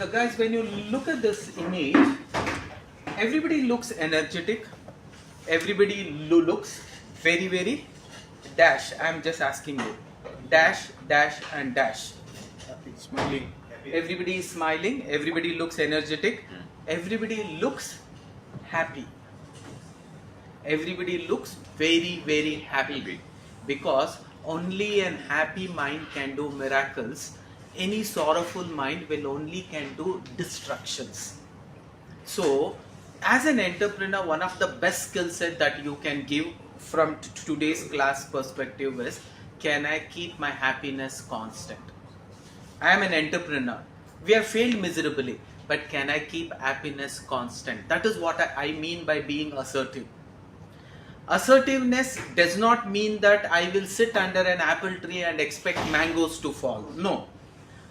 guys, when you look at this image, everybody looks energetic. Everybody looks very, very dash. I'm just asking you. Dash, dash, and dash. Happy, smiling. Everybody is smiling. Everybody looks energetic. Everybody looks happy. Everybody looks very, very happy. Because only an happy mind can do miracles. Any sorrowful mind will only can do destructions. So, as an entrepreneur, one of the best skill set that you can give from today's class perspective is, can I keep my happiness constant? I am an entrepreneur. We have failed miserably, but can I keep happiness constant? That is what I mean by being assertive. Assertiveness does not mean that I will sit under an apple tree and expect mangoes to fall. No.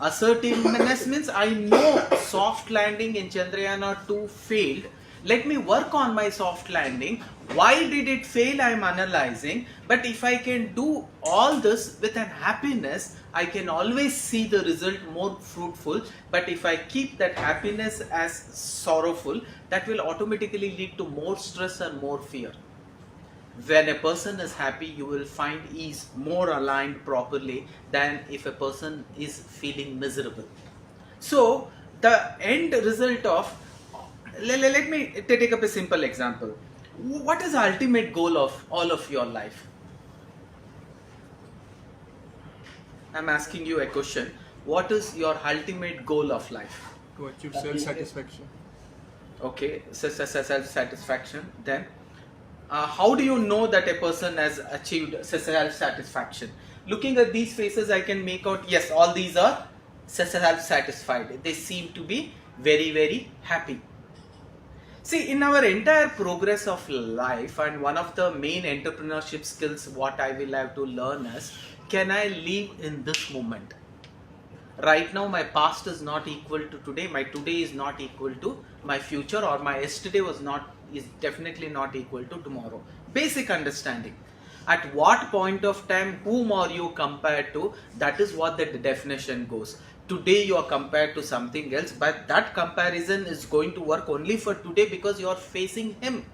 Assertiveness means I know soft landing in Chandrayaan 2 failed. Let me work on my soft landing. Why did it fail? I am analyzing. But if I can do all this with an happiness, I can always see the result more fruitful. But if I keep that happiness as sorrowful, that will automatically lead to more stress and more fear. When a person is happy, you will find ease more aligned properly than if a person is feeling miserable. So, the end result of, let me take up a simple example. What is the ultimate goal of all of your life? I'm asking you a question. What is your ultimate goal of life? To achieve self-satisfaction. Okay, self-satisfaction. Then, how do you know that a person has achieved self-satisfaction? Looking at these faces, I can make out, yes, all these are self-satisfied. They seem to be very, very happy. See, in our entire progress of life, and one of the main entrepreneurship skills what I will have to learn is, can I live in this moment? Right now, my past is not equal to today. My today is not equal to my future, or my yesterday is definitely not equal to tomorrow. Basic understanding. At what point of time, whom are you compared to? That is what the definition goes. Today you are compared to something else, but that comparison is going to work only for today because you are facing him.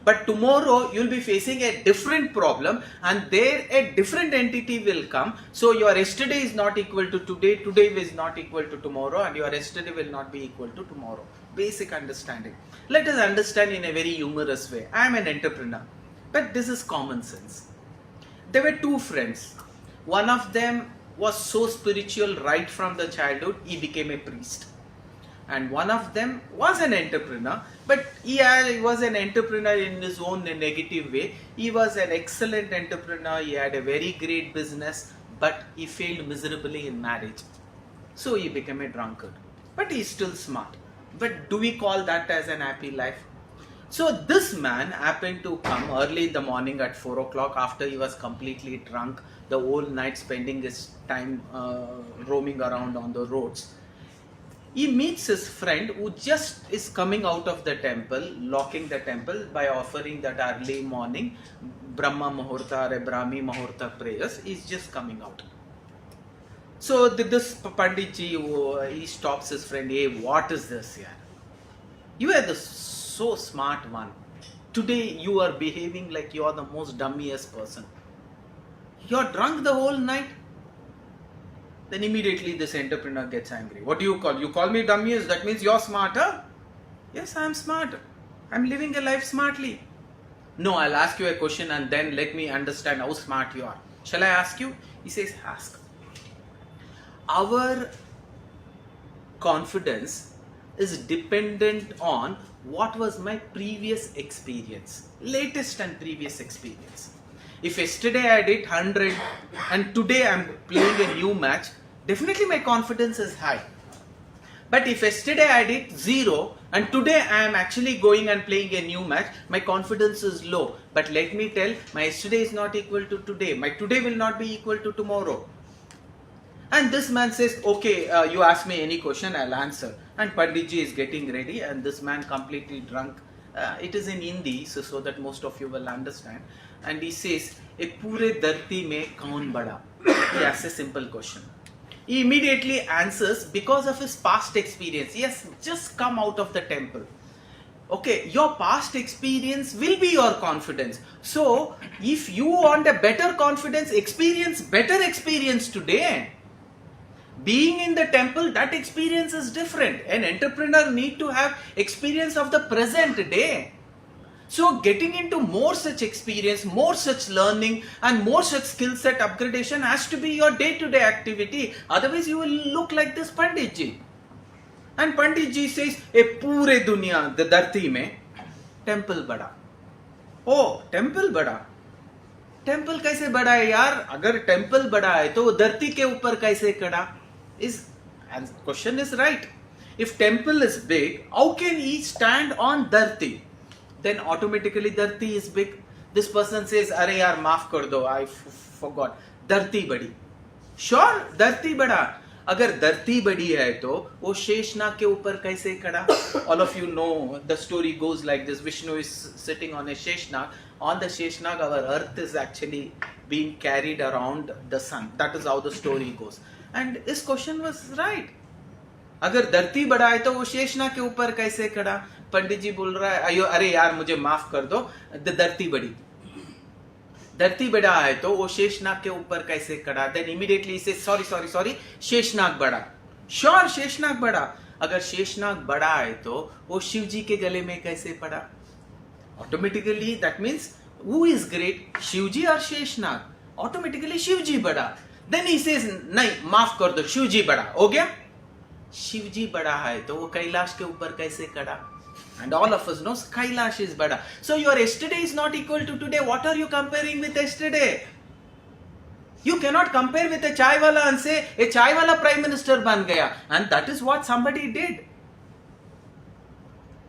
But tomorrow you will be facing a different problem, and there a different entity will come. So your yesterday is not equal to today, today is not equal to tomorrow, and your yesterday will not be equal to tomorrow. Basic understanding. Let us understand in a very humorous way. I am an entrepreneur, but this is common sense. There were two friends. One of them was so spiritual right from the childhood, he became a priest. And one of them was an entrepreneur, but he was an entrepreneur in his own negative way. He was an excellent entrepreneur, he had a very great business, but he failed miserably in marriage. So he became a drunkard. But he is still smart. But do we call that as an happy life? So this man happened to come early in the morning at 4 o'clock after he was completely drunk, the whole night spending his time roaming around on the roads. He meets his friend who just is coming out of the temple, locking the temple by offering that early morning Brahma Muhurta or Brahmi Muhurta prayers. He's just coming out. So this Panditji, he stops his friend. Hey, what is this here? You are the so smart one. Today you are behaving like you are the most dummiest person. You are drunk the whole night. Then immediately this entrepreneur gets angry. What do you call? You call me dummiest? That means you're smarter? Yes, I am smart. I'm living a life smartly. No, I'll ask you a question and then let me understand how smart you are. Shall I ask you? He says, ask. Our confidence is dependent on what was my previous experience, latest and previous experience. If yesterday I did 100 and today I'm playing a new match, definitely my confidence is high. But if yesterday I did 0 and today I am actually going and playing a new match, my confidence is low. But let me tell, my yesterday is not equal to today. My today will not be equal to tomorrow. And this man says, okay, you ask me any question, I'll answer. And Panditji is getting ready and this man completely drunk. It is in Hindi, so that most of you will understand. And he says, "E pure dharti mein kaun bada?" He asks a simple question. He immediately answers because of his past experience. Yes, just come out of the temple. Okay, your past experience will be your confidence. So, if you want a better confidence, experience better experience today. Being in the temple, that experience is different. An entrepreneur need to have experience of the present day. So getting into more such experience, more such learning and more such skill set upgradation has to be your day-to-day activity. Otherwise you will look like this Pandit ji. And Pandit ji says, "A पूरे दुनिया धरती में temple बड़ा." Oh, temple बड़ा. Temple कैसे बड़ा है यार? अगर टेम्पल बड़ा है तो वो धरती के ऊपर कैसे खड़ा? And question is right. If temple is big, how can he stand on dharti? Then automatically dharti is big. This person says, "अरे यार माफ कर दो, I forgot. धरती बड़ी." Sure, धरती बड़ा. अगर धरती बड़ी है तो वो शेषनाग के ऊपर कैसे खड़ा? All of you know the story goes like this. Vishnu is sitting on a Sheshnag. On the Sheshnag, our earth is actually being carried around the sun. That is how the story goes. And his question was right. अगर धरती बड़ा है तो वो शेषनाग के ऊपर कैसे खड़ा? पंडित जी बोल रहा है, अयो अरे यार मुझे माफ कर दो, धरती बड़ी. धरती बड़ा है तो वो शेषनाग के ऊपर कैसे खड़ा? Then immediately he says, sorry, Sheshnag बड़ा. Sure, शेषनाग बड़ा. अगर शेषनाग बड़ा है तो वो शिव जी के गले में कैसे पड़ा? Automatically that means who is great, Shiv जी और शेषनाग? Automatically शिव जी बड़ा. Then he says, नहीं माफ कर दो, शिव जी बड़ा. हो गया? शिव जी बड़ा है तो वो कैलाश के ऊपर कैसे खड़ा? And all of us know Kailash is bada. So your yesterday is not equal to today. What are you comparing with yesterday? You cannot compare with a chai wala and say a chai wala prime minister ban gaya. And that is what somebody did.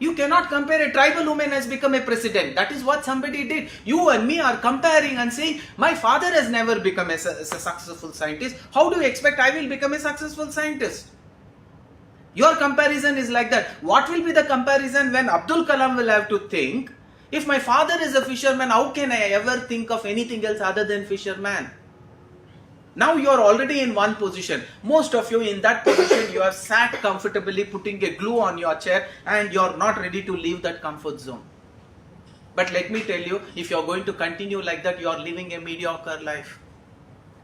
You cannot compare a tribal woman has become a president. That is what somebody did. You and me are comparing and saying, my father has never become a successful scientist. How do you expect I will become a successful scientist? Your comparison is like that. What will be the comparison when Abdul Kalam will have to think, if my father is a fisherman, how can I ever think of anything else other than fisherman? Now you are already in one position. Most of you in that position, you have sat comfortably putting a glue on your chair and you are not ready to leave that comfort zone. But let me tell you, if you are going to continue like that, you are living a mediocre life.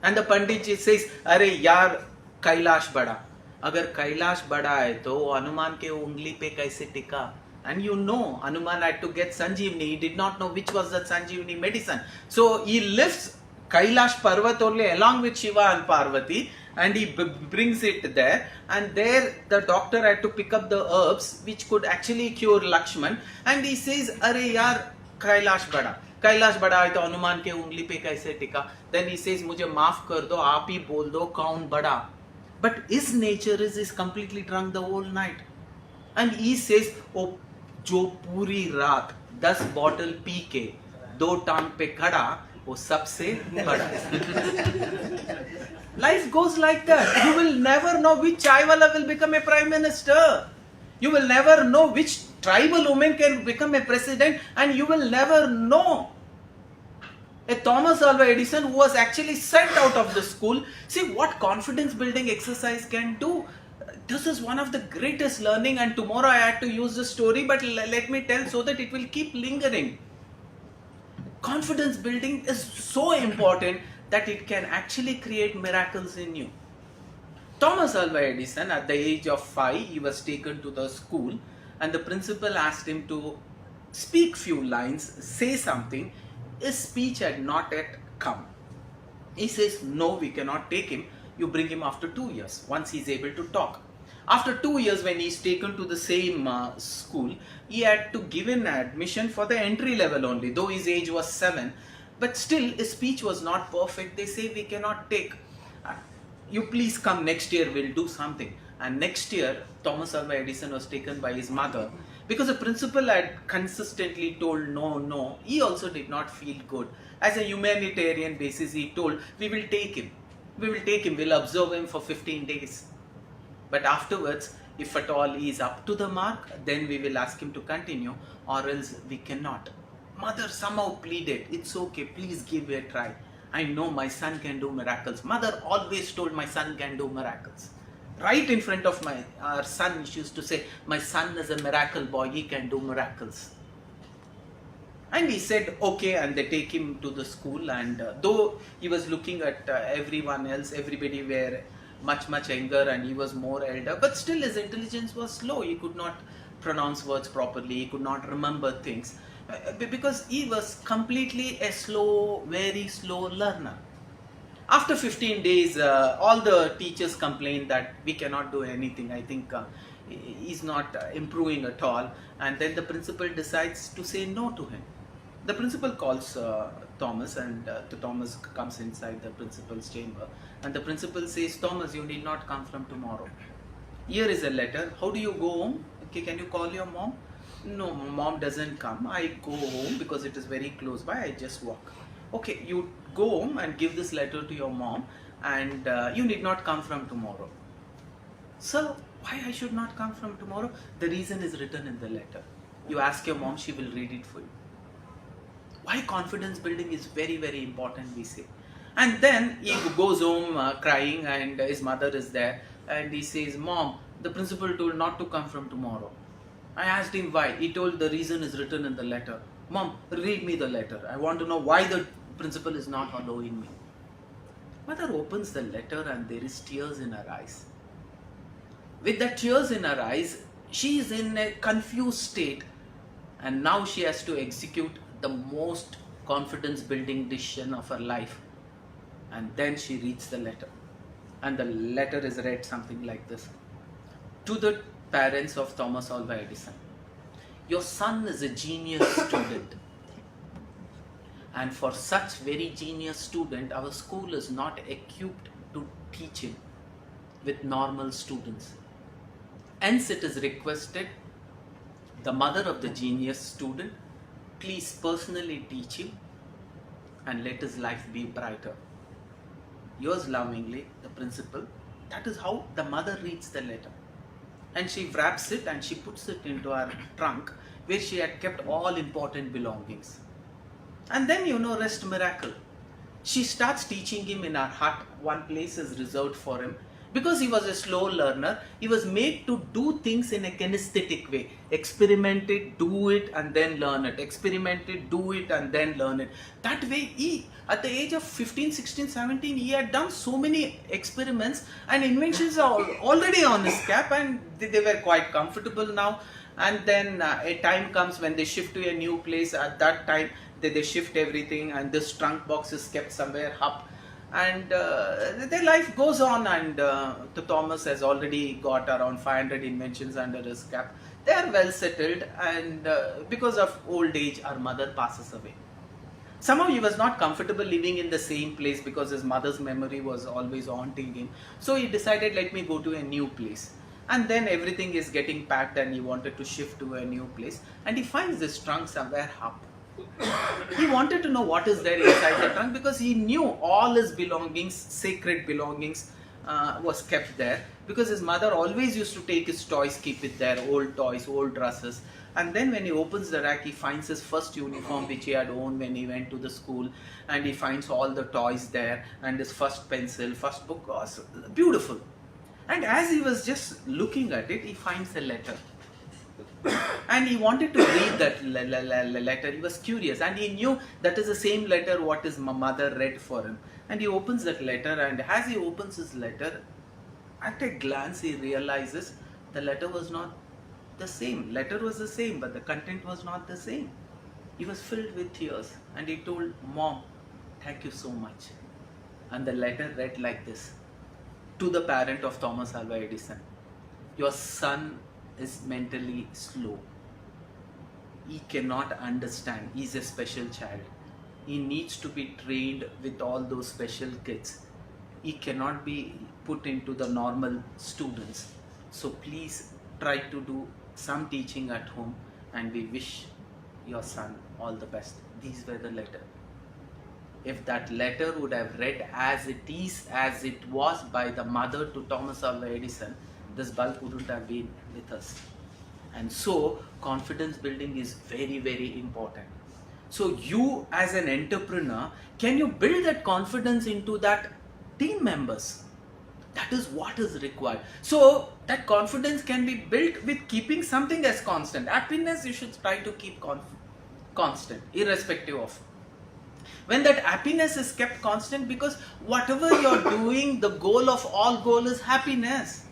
And the Pandit ji says, "Arey yaar, Kailash bada." अगर कैलाश बड़ा है तो हनुमान के उंगली पे कैसे टिका? And you know, Hanuman had to get Sanjeevani. He did not know which was the Sanjeevani medicine. So he lifts Kailash Parvat only along with Shiva and Parvati and he brings it there. And there the doctor had to pick up the herbs which could actually cure Lakshman. And he says, "Arey yaar, Kailash bada." Kailash बड़ा है तो हनुमान के उंगली पे कैसे टिका? Then he says, मुझे माफ कर दो, आप ही बोल दो कौन बड़ा? But his nature is completely drunk the whole night. And he says, "Oh, जो पूरी रात 10 बॉटल पी के 2 टांग पे खड़ा, वो सबसे बड़ा." Life goes like that. You will never know which chaiwala will become a prime minister. You will never know which tribal woman can become a president, and you will never know. A Thomas Alva Edison who was actually sent out of the school. See what confidence building exercise can do. This is one of the greatest learning, and tomorrow I had to use this story, but let me tell so that it will keep lingering. Confidence building is so important that it can actually create miracles in you. Thomas Alva Edison, at the age of 5, he was taken to the school and the principal asked him to speak few lines, say something. His speech had not yet come. He says, "No, we cannot take him. You bring him after 2 years, once he is able to talk." After 2 years, when he is taken to the same school, he had to give an admission for the entry level only, though his age was 7. But still, his speech was not perfect. They say, "We cannot take. You please come next year, we'll do something." And next year, Thomas Alva Edison was taken by his mother. Because the principal had consistently told no, he also did not feel good. As a humanitarian basis, he told, "We will take him. We'll observe him for 15 days. But afterwards, if at all he is up to the mark, then we will ask him to continue, or else we cannot." Mother somehow pleaded, "It's okay, please give it a try." I know my son can do miracles. Mother always told my son can do miracles. Right in front of our son, she used to say, my son is a miracle boy, he can do miracles. And he said, okay, and they take him to the school, and though he was looking at everyone else, everybody were much younger and he was more elder, but still his intelligence was slow. He could not pronounce words properly, he could not remember things, because he was completely a very slow learner. After 15 days, all the teachers complained that we cannot do anything. I think he's not improving at all. And then the principal decides to say no to him. The principal calls Thomas, and Thomas comes inside the principal's chamber. And the principal says, Thomas, you need not come from tomorrow. Here is a letter. How do you go home? Okay, can you call your mom? No, mom doesn't come. I go home because it is very close by. I just walk. Okay, you go home and give this letter to your mom, and you need not come from tomorrow. Sir, why I should not come from tomorrow? The reason is written in the letter. You ask your mom, she will read it for you. Why confidence building is very important, we say. And then he goes home crying, and his mother is there, and he says, Mom, the principal told not to come from tomorrow. I asked him why. He told the reason is written in the letter. Mom, read me the letter. I want to know why the principal is not allowing me. Mother opens the letter and there is tears in her eyes. With the tears in her eyes, she is in a confused state, and now she has to execute the most confidence building decision of her life. And then she reads the letter, and the letter is read something like this: to the parents of Thomas Alva Edison, your son is a genius student, and for such very genius student, our school is not equipped to teach him with normal students. Hence it is requested, the mother of the genius student, please personally teach him and let his life be brighter. Yours lovingly, the principal. That is how the mother reads the letter. And she wraps it and she puts it into her trunk where she had kept all important belongings. And then, rest miracle. She starts teaching him in her hut. One place is reserved for him. Because he was a slow learner, he was made to do things in a kinesthetic way. Experiment it, do it, and then learn it. Experiment it, do it, and then learn it. That way, he, at the age of 15, 16, 17, he had done so many experiments, and inventions are already on his cap, and they were quite comfortable now. And then a time comes when they shift to a new place. At that time, they shift everything, and this trunk box is kept somewhere up. And their life goes on, and Thomas has already got around 500 inventions under his cap. They are well settled, and because of old age, our mother passes away. Somehow he was not comfortable living in the same place because his mother's memory was always haunting him. So he decided, let me go to a new place. And then everything is getting packed and he wanted to shift to a new place. And he finds this trunk somewhere up. He wanted to know what is there inside the trunk because he knew all his belongings, sacred belongings, was kept there, because his mother always used to take his toys, keep it there, old toys, old dresses. And then when he opens the rack, he finds his first uniform which he had owned when he went to the school, and he finds all the toys there, and his first pencil, first book was beautiful. And as he was just looking at it, he finds a letter. And he wanted to read that letter. He was curious, and he knew that is the same letter what his mother read for him. And he opens that letter, and as he opens his letter, at a glance he realizes the letter was not the same. Letter was the same, but the content was not the same. He was filled with tears, and he told, Mom, thank you so much. And the letter read like this: to the parent of Thomas Alva Edison, your son is mentally slow. He cannot understand. He is a special child. He needs to be trained with all those special kids. He cannot be put into the normal students. So please try to do some teaching at home, and we wish your son all the best. These were the letter. If that letter would have read as it is, as it was by the mother to Thomas Alva Edison, this bulb wouldn't have been with us. And so confidence building is very, very important. So you as an entrepreneur, can you build that confidence into that team members? That is what is required. So that confidence can be built with keeping something as constant. Happiness you should try to keep constant, irrespective of. When that happiness is kept constant, because whatever you're doing, the goal of all goal is happiness.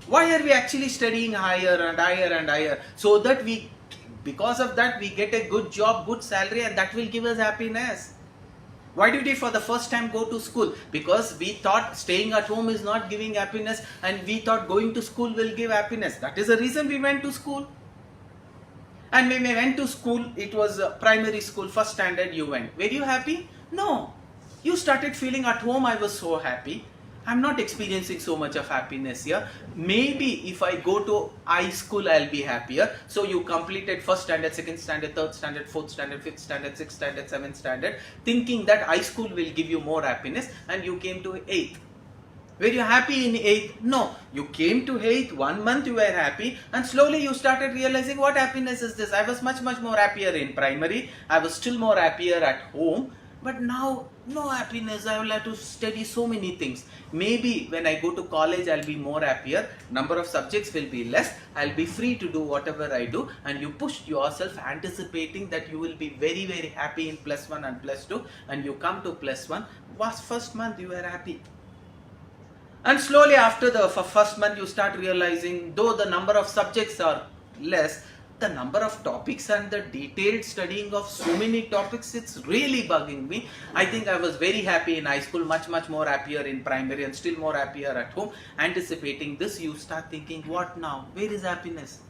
Why are we actually studying higher and higher and higher? So that because of that we get a good job, good salary, and that will give us happiness. Why did we for the first time go to school? Because we thought staying at home is not giving happiness, and we thought going to school will give happiness. That is the reason we went to school. And when we went to school, it was primary school, first standard you went. Were you happy? No. You started feeling at home, I was so happy. I'm not experiencing so much of happiness here. Maybe if I go to high school, I'll be happier. So you completed first standard, second standard, third standard, fourth standard, fifth standard, sixth standard, seventh standard, thinking that high school will give you more happiness, and you came to 8th. Were you happy in 8th? No. You came to 8th, 1 month you were happy, and slowly you started realizing what happiness is this. I was much more happier in primary. I was still more happier at home. But now, no happiness. I will have to study so many things. Maybe when I go to college, I'll be more happier. Number of subjects will be less. I'll be free to do whatever I do. And you push yourself anticipating that you will be very happy in +1 and +2. And you come to +1. First month you were happy. And slowly after the first month you start realizing, though the number of subjects are less, the number of topics and the detailed studying of so many topics, it's really bugging me. I think I was very happy in high school, much more happier in primary, and still more happier at home. Anticipating this, you start thinking, what now? Where is happiness?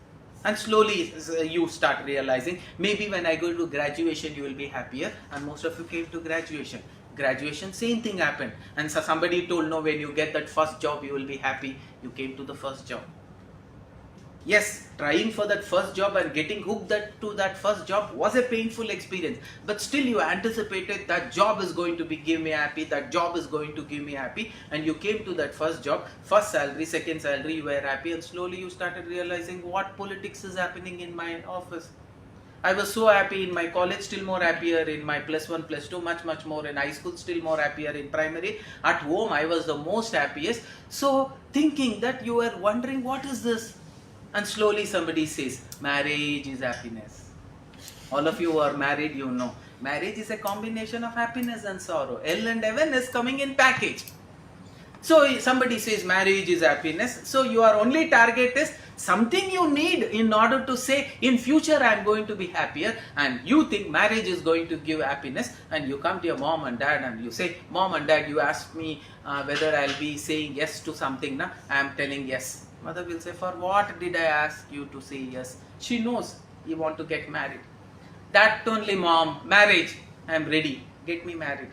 And slowly you start realizing, maybe when I go to graduation you will be happier, and most of you came to graduation. Graduation, same thing happened, and so somebody told, no, when you get that first job you will be happy. You came to the first job. Yes, trying for that first job and getting hooked to that first job was a painful experience, but still you anticipated that job is going to give me happy, that job is going to give me happy, and you came to that first job, first salary, second salary, you were happy, and slowly you started realizing what politics is happening in my office. I was so happy in my college, still more happier in my +1, +2, much more in high school, still more happier in primary. At home, I was the most happiest. So, thinking that you were wondering, what is this? And slowly somebody says, marriage is happiness. All of you who are married, you know. Marriage is a combination of happiness and sorrow. Hell and heaven is coming in package. So somebody says marriage is happiness. So your only target is something you need in order to say, in future I am going to be happier, and you think marriage is going to give happiness, and you come to your mom and dad and you say, Mom and Dad, you asked me whether I'll be saying yes to something. Na? I am telling yes. Mother will say, for what did I ask you to say yes? She knows you want to get married. That only, Mom, marriage, I am ready, get me married.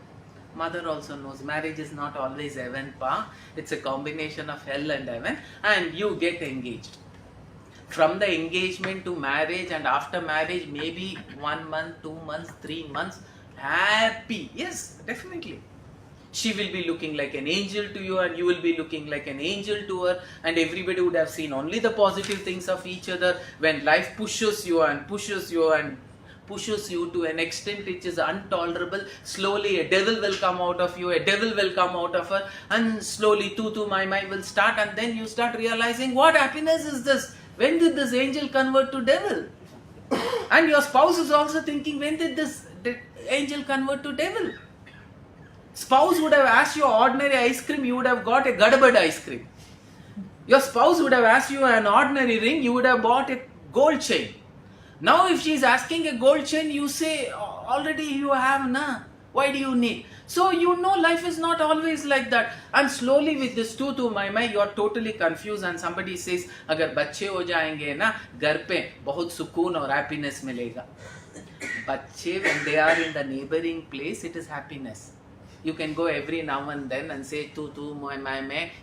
Mother also knows marriage is not always heaven, pa. It's a combination of hell and heaven, and you get engaged. From the engagement to marriage, and after marriage, maybe 1 month, 2 months, 3 months, happy. Yes, definitely. She will be looking like an angel to you, and you will be looking like an angel to her, and everybody would have seen only the positive things of each other. When life pushes you and pushes you and pushes you to an extent which is intolerable, slowly a devil will come out of you, a devil will come out of her, and slowly tu my will start, and then you start realizing, what happiness is this? When did this angel convert to devil? And your spouse is also thinking, when did this angel convert to devil? Spouse would have asked you ordinary ice cream, you would have got a gadabad ice cream. Your spouse would have asked you an ordinary ring, you would have bought a gold chain. Now if she is asking a gold chain, you say, already you have, na? Why do you need? So you know life is not always like that. And slowly with this tu my, you are totally confused, and somebody says, agar bachche ho jayenge na, ghar pe bahut sukoon aur happiness milega. Bachche, when they are in the neighboring place, it is happiness. You can go every now and then and say tu my,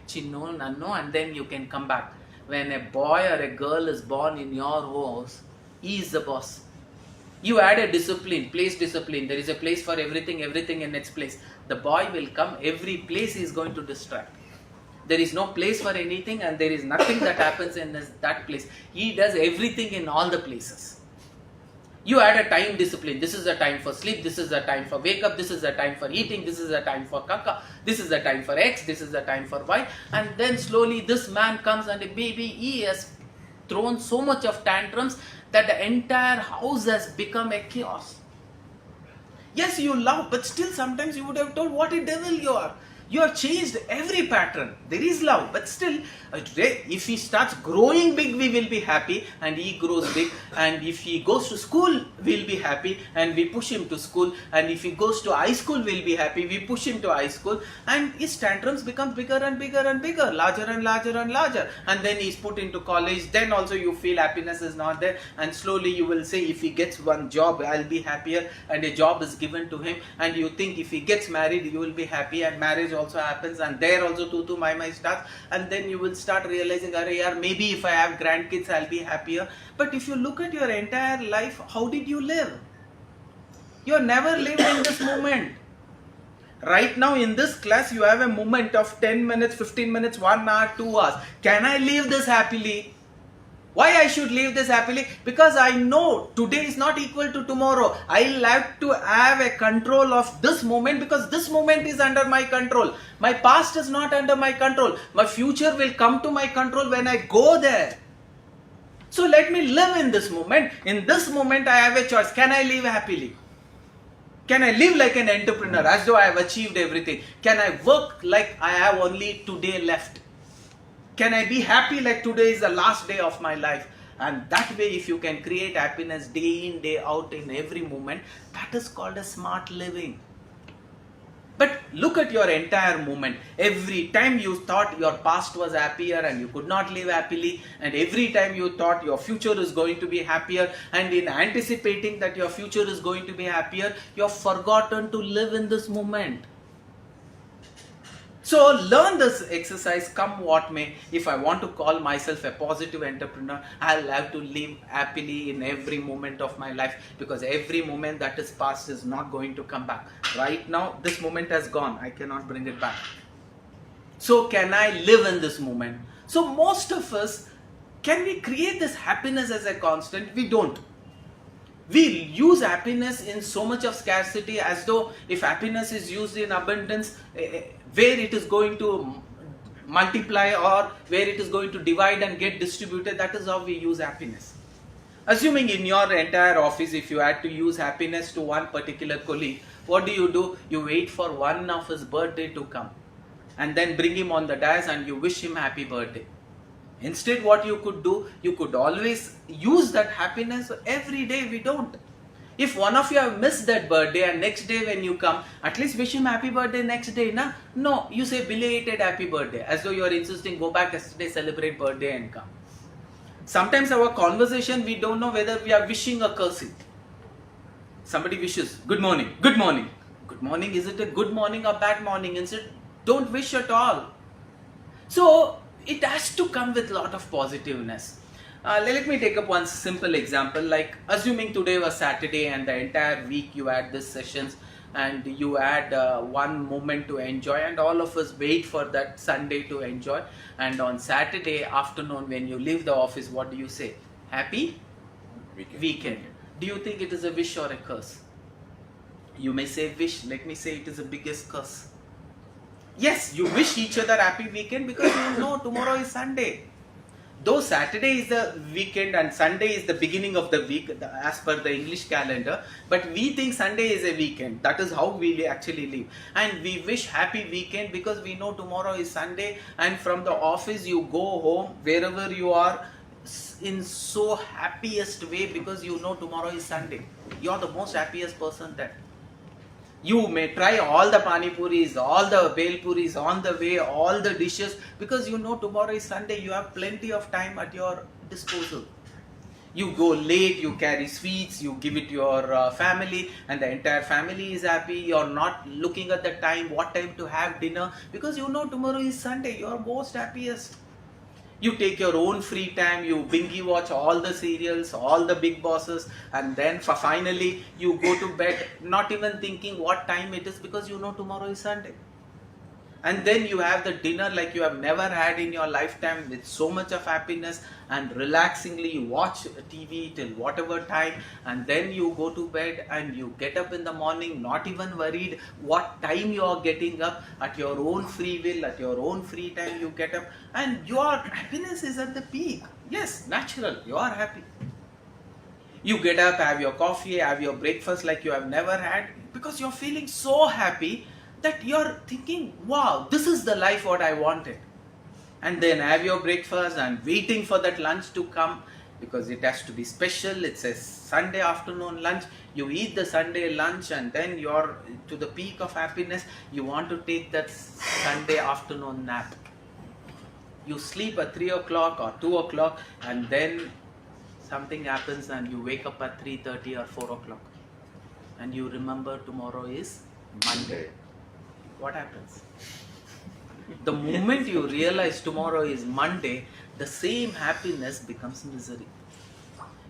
chinno, nanno, and then you can come back. When a boy or a girl is born in your house, he is the boss. You add a discipline, place discipline. There is a place for everything in its place. The boy will come, every place he is going to distract. There is no place for anything, and there is nothing that happens in that place. He does everything in all the places. You add a time discipline. This is the time for sleep, this is the time for wake up, this is the time for eating, this is the time for kaka, this is the time for X, this is the time for Y. And then slowly this man comes and maybe he has thrown so much of tantrums that the entire house has become a chaos. Yes, you love, but still sometimes you would have told what a devil you are. You have changed every pattern. There is love, but still, if he starts growing big, we will be happy, and he grows big. And if he goes to school, we'll be happy, and we push him to school. And if he goes to high school, we'll be happy, we push him to high school. And his tantrums become bigger and bigger and bigger, larger and larger and larger. And then he's put into college. Then also you feel happiness is not there. And slowly you will say, if he gets one job, I'll be happier. And a job is given to him. And you think if he gets married, you will be happy. And marriage also happens, and there also tutu my starts, and then you will start realizing, maybe if I have grandkids I'll be happier. But if you look at your entire life, how did you live? You have never lived in this moment. Right now in this class you have a moment of 10 minutes, 15 minutes, 1 hour, 2 hours. Can I live this happily? Why I should live this happily? Because I know today is not equal to tomorrow. I'll have to have a control of this moment, because this moment is under my control. My past is not under my control. My future will come to my control when I go there. So let me live in this moment. In this moment I have a choice. Can I live happily? Can I live like an entrepreneur as though I have achieved everything? Can I work like I have only today left? Can I be happy like today is the last day of my life? And that way, if you can create happiness day in, day out, in every moment, that is called a smart living. But look at your entire moment. Every time you thought your past was happier and you could not live happily, and every time you thought your future is going to be happier, and in anticipating that your future is going to be happier, you have forgotten to live in this moment. So learn this exercise, come what may. If I want to call myself a positive entrepreneur, I'll have to live happily in every moment of my life, because every moment that is past is not going to come back. Right now, this moment has gone. I cannot bring it back. So can I live in this moment? So most of us, can we create this happiness as a constant? We don't. We use happiness in so much of scarcity, as though if happiness is used in abundance, where it is going to multiply or where it is going to divide and get distributed, that is how we use happiness. Assuming in your entire office, if you had to use happiness to one particular colleague, what do? You wait for one of his birthday to come and then bring him on the dais and you wish him happy birthday. Instead, what you could do, you could always use that happiness every day. We don't. If one of you have missed that birthday and next day when you come, at least wish him happy birthday next day, na? No, you say belated happy birthday, as though you are insisting, go back yesterday, celebrate birthday and come. Sometimes our conversation, we don't know whether we are wishing or cursing. Somebody wishes, good morning, good morning. Good morning, is it a good morning or bad morning? Instead, don't wish at all. So, it has to come with a lot of positiveness. Let me take up one simple example, like assuming today was Saturday and the entire week you had these sessions and you had one moment to enjoy, and all of us wait for that Sunday to enjoy, and on Saturday afternoon when you leave the office, what do you say? Happy weekend. Do you think it is a wish or a curse? You may say wish. Let me say it is the biggest curse. Yes, you wish each other happy weekend because you know tomorrow is Sunday. Though Saturday is the weekend and Sunday is the beginning of the week as per the English calendar, but we think Sunday is a weekend. That is how we actually live. And we wish happy weekend because we know tomorrow is Sunday, and from the office you go home, wherever you are, in so happiest way because you know tomorrow is Sunday. You are the most happiest person there. You may try all the pani puris, all the bel puris on the way, all the dishes, because you know tomorrow is Sunday. You have plenty of time at your disposal. You go late, you carry sweets, you give it to your family, and the entire family is happy. You're not looking at the time, what time to have dinner, because you know tomorrow is Sunday. You're most happiest. You take your own free time, you binge watch all the serials, all the big bosses, and then finally you go to bed not even thinking what time it is because you know tomorrow is Sunday. And then you have the dinner like you have never had in your lifetime with so much of happiness, and relaxingly you watch TV till whatever time, and then you go to bed and you get up in the morning not even worried what time you are getting up, at your own free will, at your own free time you get up, and your happiness is at the peak. Yes, natural, you are happy. You get up, have your coffee, have your breakfast like you have never had, because you're feeling so happy that you're thinking, wow, this is the life what I wanted. And then have your breakfast and waiting for that lunch to come, because it has to be special. It's a Sunday afternoon lunch. You eat the Sunday lunch and then you're to the peak of happiness. You want to take that Sunday afternoon nap. You sleep at 3 o'clock or 2 o'clock, and then something happens and you wake up at 3:30 or 4 o'clock. And you remember tomorrow is Monday. What happens? The moment you realize tomorrow is Monday, the same happiness becomes misery.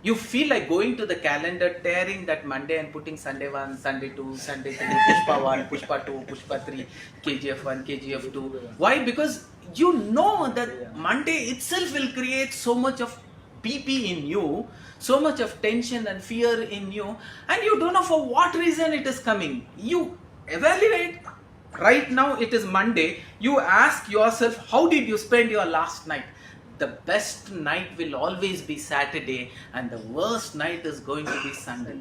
You feel like going to the calendar, tearing that Monday and putting Sunday 1, Sunday 2, Sunday 3, Pushpa 1, Pushpa 2, Pushpa 3, KGF 1, KGF 2. Why? Because you know that Monday itself will create so much of PP in you, so much of tension and fear in you, and you don't know for what reason it is coming. You evaluate. Right now it is Monday. You ask yourself, how did you spend your last night? The best night will always be Saturday, and the worst night is going to be Sunday.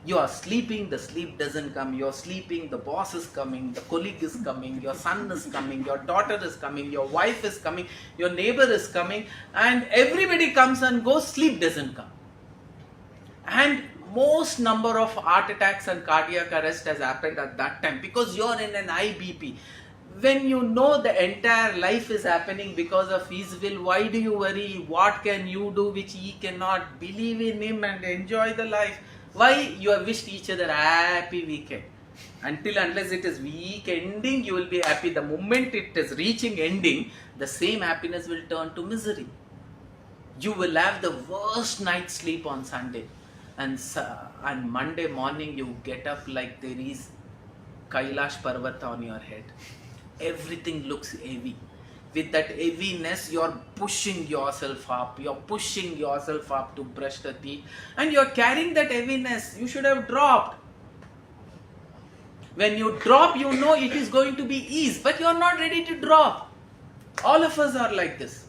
You are sleeping, the sleep doesn't come. You are sleeping, the boss is coming, the colleague is coming, your son is coming, your daughter is coming, your wife is coming, your neighbor is coming, and everybody comes and goes, sleep doesn't come. And most number of heart attacks and cardiac arrest has happened at that time, because you are in an high BP. When you know the entire life is happening because of his will, why do you worry? What can you do which he cannot? Believe in him and enjoy the life. Why you have wished each other happy weekend? Unless it is week ending, you will be happy. The moment it is reaching ending, the same happiness will turn to misery. You will have the worst night's sleep on Sunday. And Monday morning you get up like there is Kailash Parvat on your head. Everything looks heavy. With that heaviness, you're pushing yourself up. You're pushing yourself up to brush the teeth. And you're carrying that heaviness. You should have dropped. When you drop, you know it is going to be ease. But you're not ready to drop. All of us are like this.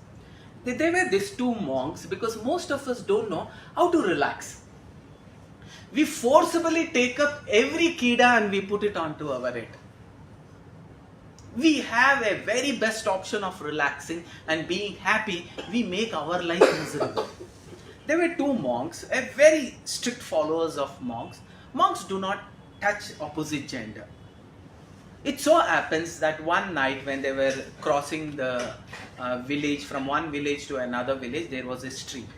They were these two monks, because most of us don't know how to relax. We forcibly take up every kida and we put it onto our head. We have a very best option of relaxing and being happy. We make our life miserable. There were two monks, very strict followers of monks. Monks do not touch opposite gender. It so happens that one night when they were crossing the village, from one village to another village, there was a stream.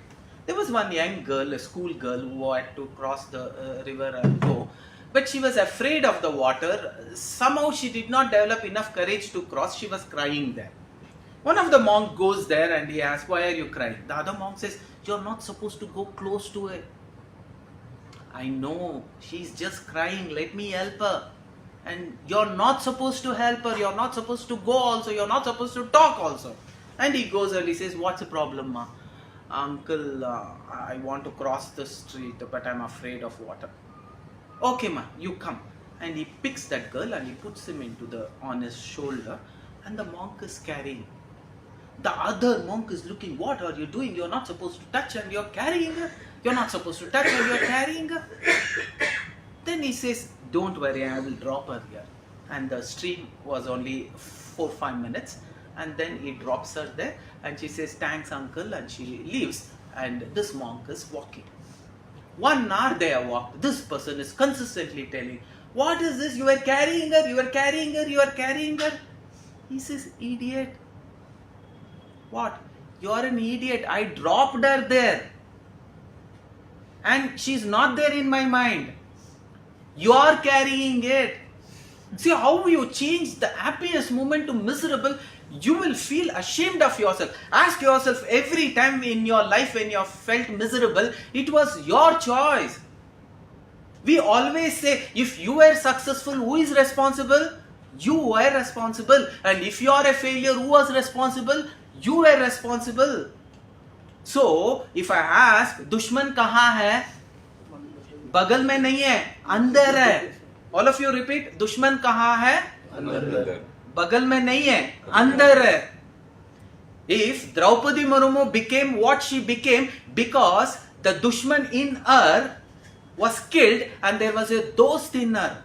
There was one young girl, a school girl, who had to cross the river and go. But she was afraid of the water. Somehow she did not develop enough courage to cross. She was crying there. One of the monks goes there and he asks, why are you crying? The other monk says, you're not supposed to go close to her. I know, she's just crying, let me help her. And you're not supposed to help her, you're not supposed to go also, you're not supposed to talk also. And he goes and he says, what's the problem, ma? Uncle, I want to cross the street, but I'm afraid of water. Okay, ma, you come. And he picks that girl and he puts him on his shoulder, and the monk is carrying. The other monk is looking, what are you doing? You're not supposed to touch and you're carrying her. You're not supposed to touch and you're carrying her. Then he says, don't worry, I will drop her here. And the stream was only 4-5 minutes. And then he drops her there and she says, thanks uncle, and she leaves. And this monk is walking. 1 hour they have walked. This person is consistently telling, what is this? You are carrying her, you are carrying her, you are carrying her. He says, idiot. What? You are an idiot. I dropped her there. And she's not there in my mind. You are carrying it. See how you change the happiest moment to miserable. You will feel ashamed of yourself. Ask yourself, every time in your life when you have felt miserable, it was your choice. We always say, if you were successful, who is responsible? You were responsible. And if you are a failure, who was responsible? You were responsible. So, if I ask, दुश्मन कहाँ है? बगल में नहीं है, अंदर है. All of you repeat, दुश्मन कहाँ है? अंदर. बगल में नहीं है, अंदर है. If Draupadi Murmu became what she became because the dushman in her was killed and there was a dost in her.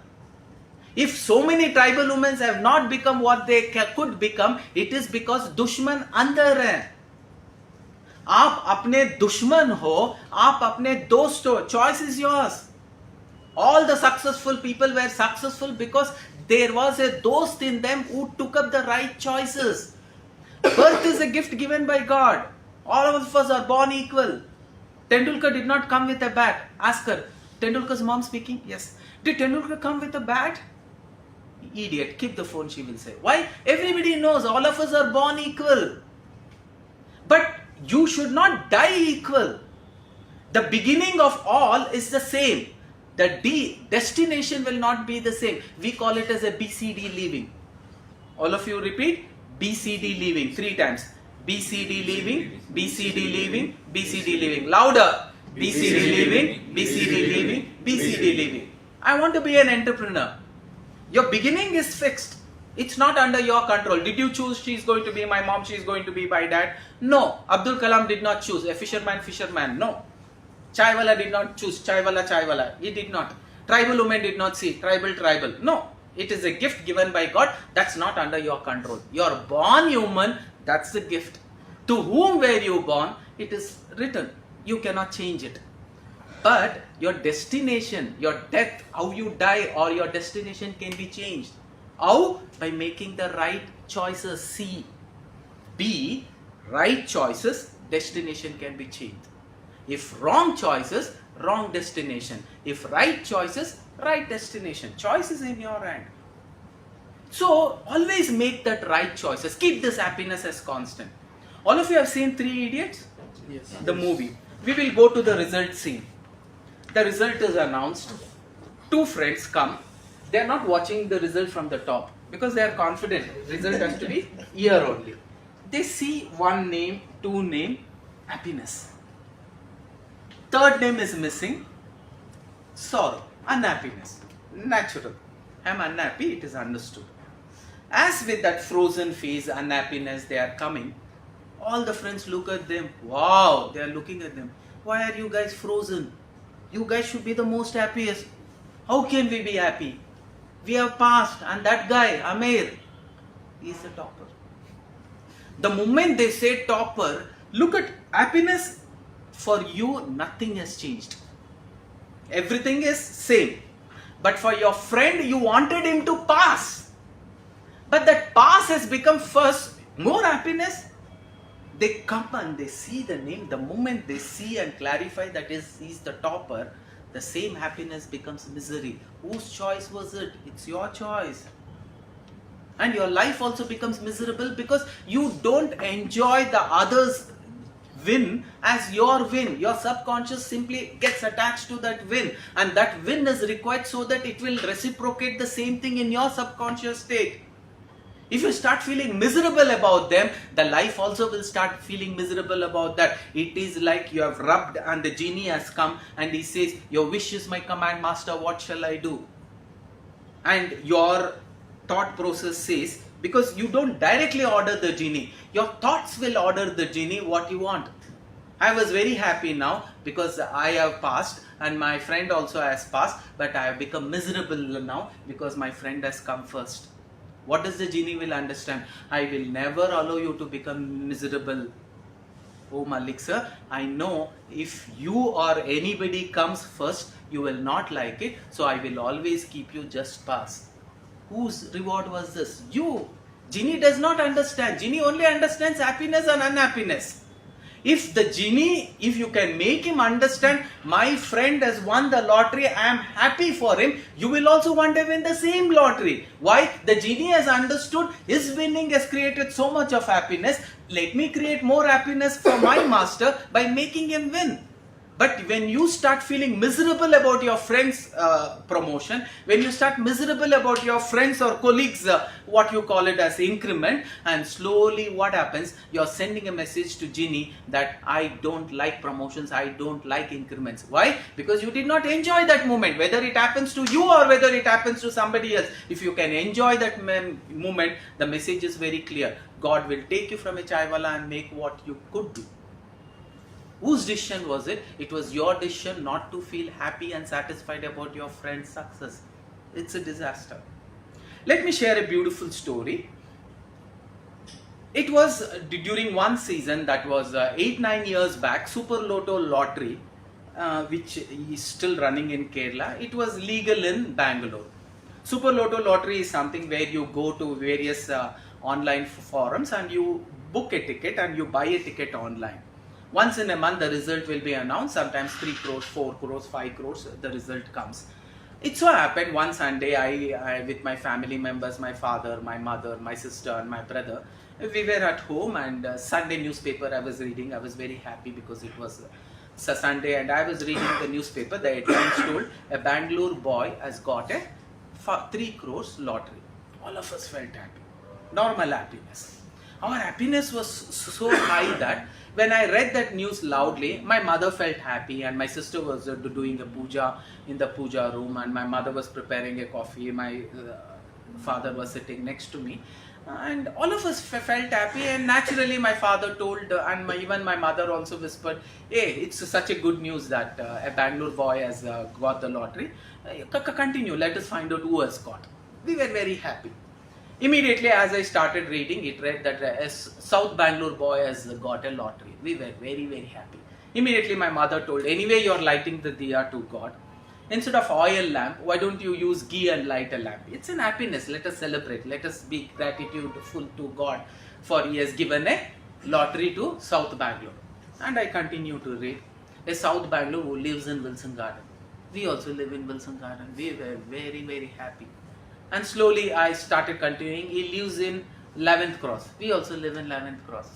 If so many tribal women have not become what they could become, it is because दुश्मन अंदर है. आप अपने दुश्मन हो, आप अपने दोस्त हो. Choice is yours. All the successful people were successful because there was a dost in them who took up the right choices. Birth is a gift given by God. All of us are born equal. Tendulkar did not come with a bat. Ask her. Tendulkar's mom speaking? Yes. Did Tendulkar come with a bat? Idiot. Keep the phone, she will say. Why? Everybody knows all of us are born equal. But you should not die equal. The beginning of all is the same. The destination will not be the same. We call it as a BCD leaving. All of you repeat. BCD leaving 3 times. BCD leaving, BCD leaving, BCD leaving. Louder. BCD leaving, BCD leaving, BCD leaving. I want to be an entrepreneur. Your beginning is fixed. It's not under your control. Did you choose she's going to be my mom, she's going to be my dad? No. Abdul Kalam did not choose. A fisherman. No. Chaiwala did not choose. Chaiwala. He did not. Tribal woman did not see. Tribal. No. It is a gift given by God. That's not under your control. You're born human. That's the gift. To whom were you born? It is written. You cannot change it. But your destination, your death, how you die or your destination can be changed. How? By making the right choices. C. B. Right choices, destination can be changed. If wrong choices, wrong destination. If right choices, right destination. Choice is in your hand. So always make that right choices. Keep this happiness as constant. All of you have seen 3 Idiots? Yes. The movie. We will go to the result scene. The result is announced. 2 friends come. They are not watching the result from the top because they are confident. Result has to be here only. They see 1 name, 2 name, happiness. 3rd name is missing, sorrow, unhappiness. Natural. I am unhappy, it is understood. As with that frozen face, unhappiness, they are coming. All the friends look at them. Wow, they are looking at them. Why are you guys frozen? You guys should be the most happiest. How can we be happy? We have passed, and that guy, Amir, he is the topper. The moment they say topper, look at happiness. For you, nothing has changed. Everything is same. But for your friend, you wanted him to pass. But that pass has become first more happiness. They come and they see the name. The moment they see and clarify that he's the topper, the same happiness becomes misery. Whose choice was it? It's your choice. And your life also becomes miserable because you don't enjoy the others' win as your win. Your subconscious simply gets attached to that win, and that win is required so that it will reciprocate the same thing in your subconscious state. If you start feeling miserable about them, the life also will start feeling miserable about that. It is like you have rubbed and the genie has come and he says, your wish is my command, master, what shall I do? And your thought process says, because you don't directly order the genie, your thoughts will order the genie what you want. I was very happy now because I have passed and my friend also has passed, but I have become miserable now because my friend has come first. What does the genie will understand? I will never allow you to become miserable. Oh Malik sir, I know if you or anybody comes first, you will not like it, so I will always keep you just pass. Whose reward was this? You. Genie does not understand. Genie only understands happiness and unhappiness. If the genie, if you can make him understand, my friend has won the lottery, I am happy for him, you will also one day win the same lottery. Why? The genie has understood his winning has created so much of happiness. Let me create more happiness for my master by making him win. But when you start feeling miserable about your friend's promotion, when you start miserable about your friends or colleagues, what you call it as increment, and slowly what happens, you're sending a message to Ginny that I don't like promotions, I don't like increments. Why? Because you did not enjoy that moment, whether it happens to you or whether it happens to somebody else. If you can enjoy that moment, the message is very clear. God will take you from a chaiwala and make what you could do. Whose decision was it? It was your decision not to feel happy and satisfied about your friend's success. It's a disaster. Let me share a beautiful story. It was during one season, that was 8-9 years back, Super Lotto lottery, which is still running in Kerala. It was legal in Bangalore. Super Lotto lottery is something where you go to various online forums and you book a ticket and you buy a ticket online. Once in a month the result will be announced, sometimes 3 crores, 4 crores, 5 crores, the result comes. It so happened one Sunday, I with my family members, my father, my mother, my sister and my brother, we were at home, and Sunday newspaper I was reading. I was very happy because it was Sunday and I was reading the newspaper. The headlines told a Bangalore boy has got a 3 crores lottery. All of us felt happy, normal happiness. Our happiness was so high that when I read that news loudly, my mother felt happy and my sister was doing a puja in the puja room, and my mother was preparing a coffee. My father was sitting next to me, and all of us felt happy. And naturally my father told, and even my mother also whispered, hey, it's such a good news that a Bangalore boy has got the lottery. Continue, let us find out who has got. We were very happy. Immediately as I started reading, it read that a South Bangalore boy has got a lottery. We were very, very happy. Immediately my mother told, anyway you're lighting the diya to God. Instead of oil lamp, why don't you use ghee and light a lamp? It's an happiness. Let us celebrate. Let us be gratitudeful to God for He has given a lottery to South Bangalore. And I continue to read. A South Bangalore who lives in Wilson Garden. We also live in Wilson Garden. We were very, very happy. And slowly I started continuing. He lives in 11th Cross. We also live in 11th Cross.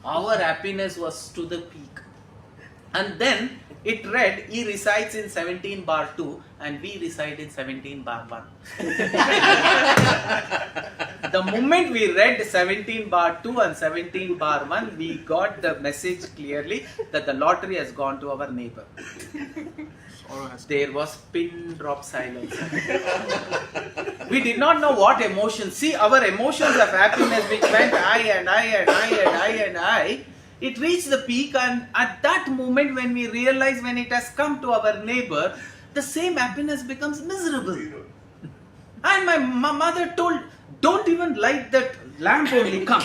Our happiness was to the peak. And then it read, he resides in 17 bar 2 and we reside in 17 bar 1. The moment we read 17 bar 2 and 17 bar 1, we got the message clearly that the lottery has gone to our neighbor. There was pin drop silence. We did not know what emotions. See, our emotions of happiness which went high and high and high and high and high, it reached the peak, and at that moment when we realize when it has come to our neighbor, the same happiness becomes miserable. And my mother told, don't even light that lamp, only come.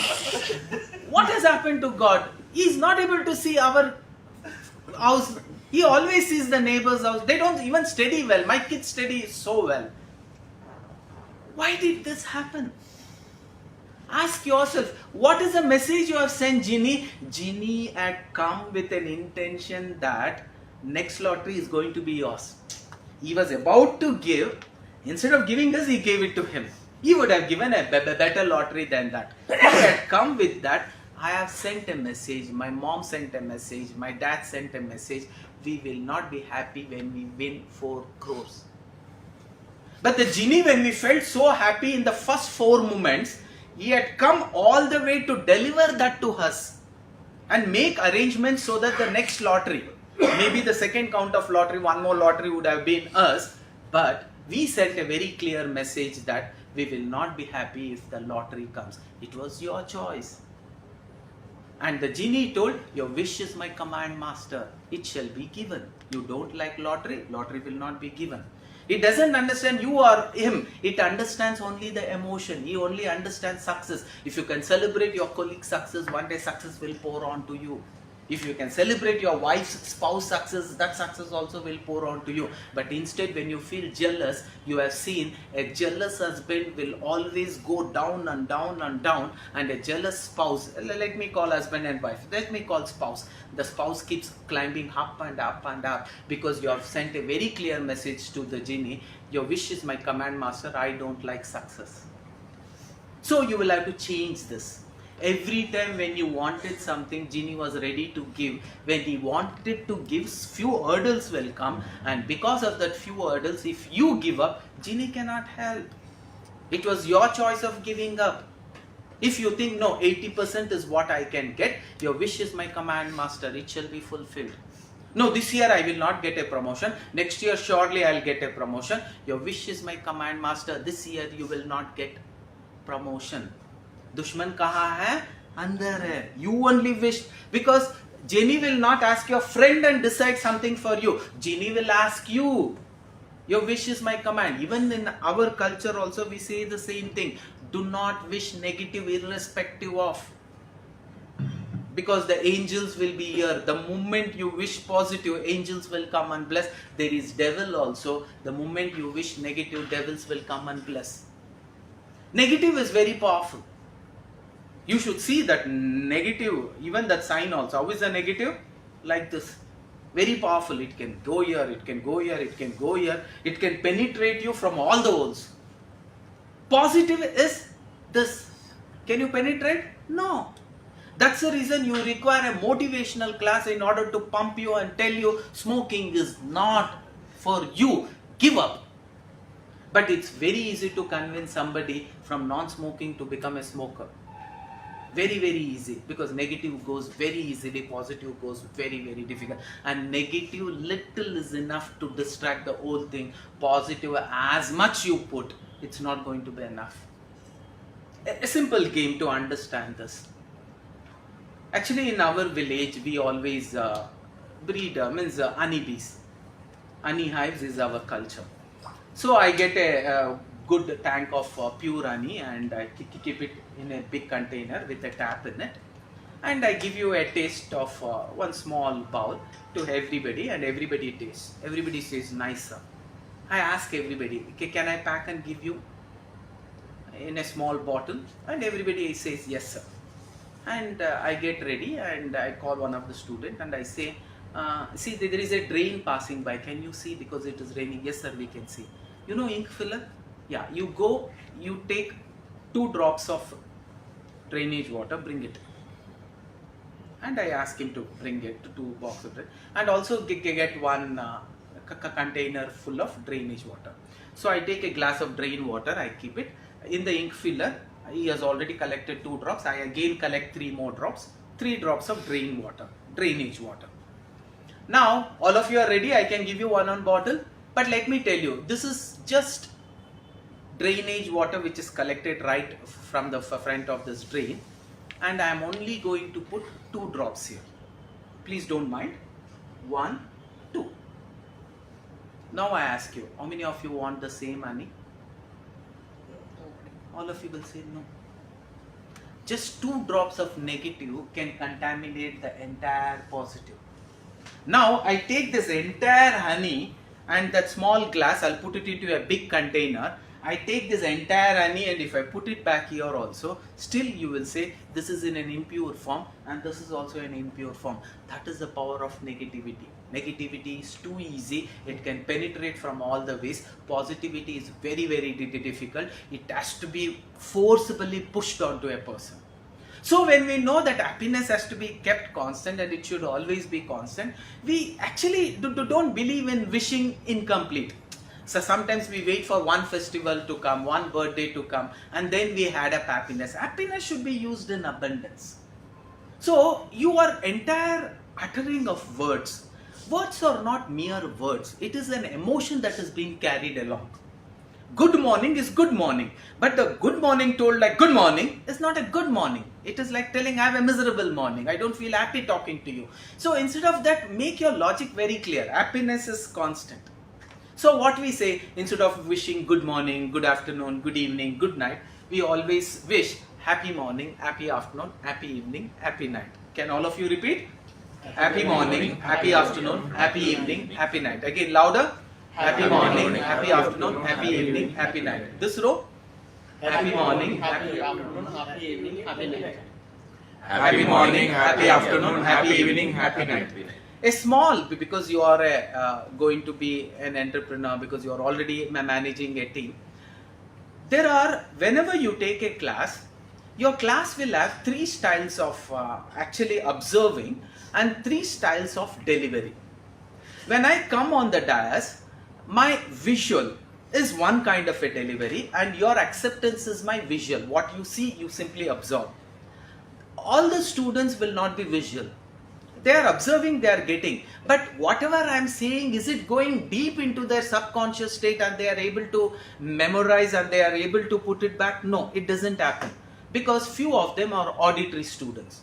What has happened to God? He is not able to see our house. He always sees the neighbor's house. They don't even study well. My kids study so well. Why did this happen? Ask yourself, what is the message you have sent Ginny? Ginny had come with an intention that next lottery is going to be yours. He was about to give. Instead of giving us, he gave it to him. He would have given a better lottery than that. He had come with that. I have sent a message. My mom sent a message. My dad sent a message. We will not be happy when we win 4 crores. But the Ginny, when we felt so happy in the first 4 moments, he had come all the way to deliver that to us and make arrangements so that the next lottery, maybe the second count of lottery, one more lottery would have been us, but we sent a very clear message that we will not be happy if the lottery comes. It was your choice. And the Genie told, your wish is my command master. It shall be given. You don't like lottery, lottery will not be given. It doesn't understand you or him. It understands only the emotion. He only understands success. If you can celebrate your colleague's success, one day success will pour on to you. If you can celebrate your wife's spouse success, that success also will pour on to you. But instead, when you feel jealous, you have seen a jealous husband will always go down and down and down, and a jealous spouse, let me call husband and wife, let me call spouse. The spouse keeps climbing up and up and up because you have sent a very clear message to the Genie. Your wish is my command master. I don't like success. So you will have to change this. Every time when you wanted something, genie was ready to give. When he wanted to give, few hurdles will come, and because of that few hurdles, if you give up, genie cannot help. It was your choice of giving up. If you think, no, 80% is what I can get, your wish is my command, master, it shall be fulfilled. No, this year I will not get a promotion. Next year surely I will get a promotion. Your wish is my command, master. This year you will not get promotion. Dushman kaha hai? Andar hai. You only wish. Because genie will not ask your friend and decide something for you. Genie will ask you. Your wish is my command. Even in our culture also we say the same thing. Do not wish negative irrespective of. Because the angels will be here. The moment you wish positive, angels will come and bless. There is devil also. The moment you wish negative, devils will come and bless. Negative is very powerful. You should see that negative, even that sign also. How is the negative? Like this. Very powerful. It can go here, it can go here, it can go here. It can penetrate you from all the holes. Positive is this. Can you penetrate? No. That's the reason you require a motivational class in order to pump you and tell you smoking is not for you. Give up. But it's very easy to convince somebody from non-smoking to become a smoker. Very, very easy, because negative goes very easily, positive goes very, very difficult. And negative little is enough to distract the whole thing. Positive, as much you put, it's not going to be enough. A simple game to understand this. Actually, in our village, we always breed honeybees. Honey hives is our culture. So I get a good tank of pure honey, and I keep it in a big container with a tap in it. And I give you a taste of one small bowl to everybody, and everybody tastes. Everybody says, nice sir. I ask everybody, okay, can I pack and give you in a small bottle? And everybody says, yes sir. And I get ready and I call one of the students and I say, see, there is a drain passing by. Can you see? Because it is raining. Yes sir, we can see. You know ink filler? Yeah, you go, you take 2 drops of drainage water, bring it. And I ask him to bring it to 2 boxes of it. And also get one container full of drainage water. So I take a glass of drain water, I keep it. In the ink filler, he has already collected 2 drops. I again collect 3 more drops. 3 drops of drainage water. Now, all of you are ready. I can give you one bottle. But let me tell you, this is just drainage water which is collected right from the front of this drain. And I am only going to put 2 drops here. Please don't mind. 1, 2. Now I ask you, how many of you want the same honey? All of you will say no. Just 2 drops of negative can contaminate the entire positive. Now I take this entire honey and that small glass, I'll put it into a big container. I take this entire honey and if I put it back here also, still you will say this is in an impure form and this is also an impure form. That is the power of negativity. Negativity is too easy. It can penetrate from all the ways. Positivity is very, very difficult. It has to be forcibly pushed onto a person. So when we know that happiness has to be kept constant and it should always be constant, we actually don't believe in wishing incomplete. So sometimes we wait for one festival to come, one birthday to come, and then we had a happiness. Happiness should be used in abundance. So your entire uttering of words, words are not mere words. It is an emotion that is being carried along. Good morning is good morning, but the good morning told like good morning is not a good morning. It is like telling I have a miserable morning. I don't feel happy talking to you. So instead of that, make your logic very clear. Happiness is constant. So what we say, instead of wishing good morning, good afternoon, good evening, good night, we always wish happy morning, happy afternoon, happy evening, happy night. Can all of you repeat? Happy morning, happy afternoon, happy evening, happy night. Again, louder. Happy morning, happy afternoon, happy evening, happy night. This row. Happy morning, happy afternoon, happy evening, happy night. Happy morning, happy afternoon, happy evening, happy night. A small, because you are going to be an entrepreneur, because you are already managing a team. There are, whenever you take a class, Your class will have 3 styles of actually observing and 3 styles of delivery. When I come on the dais, my visual is one kind of a delivery and your acceptance is my visual. What you see, you simply absorb. All the students will not be visual. They are observing, they are getting. But whatever I am saying, is it going deep into their subconscious state and they are able to memorize and they are able to put it back? No, it doesn't happen. Because few of them are auditory students.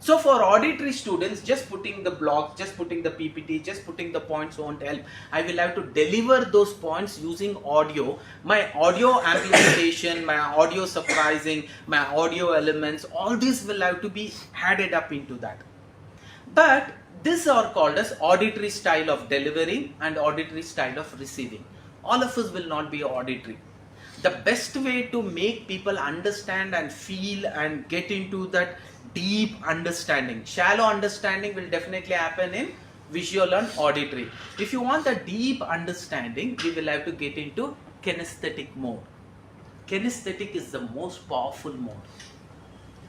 So for auditory students, just putting the block, just putting the PPT, just putting the points won't help. I will have to deliver those points using audio. My audio amplification, my audio surprising, my audio elements, all these will have to be added up into that. But these are called as auditory style of delivering and auditory style of receiving. All of us will not be auditory. The best way to make people understand and feel and get into that deep understanding, shallow understanding will definitely happen in visual and auditory. If you want a deep understanding, we will have to get into kinesthetic mode. Kinesthetic is the most powerful mode.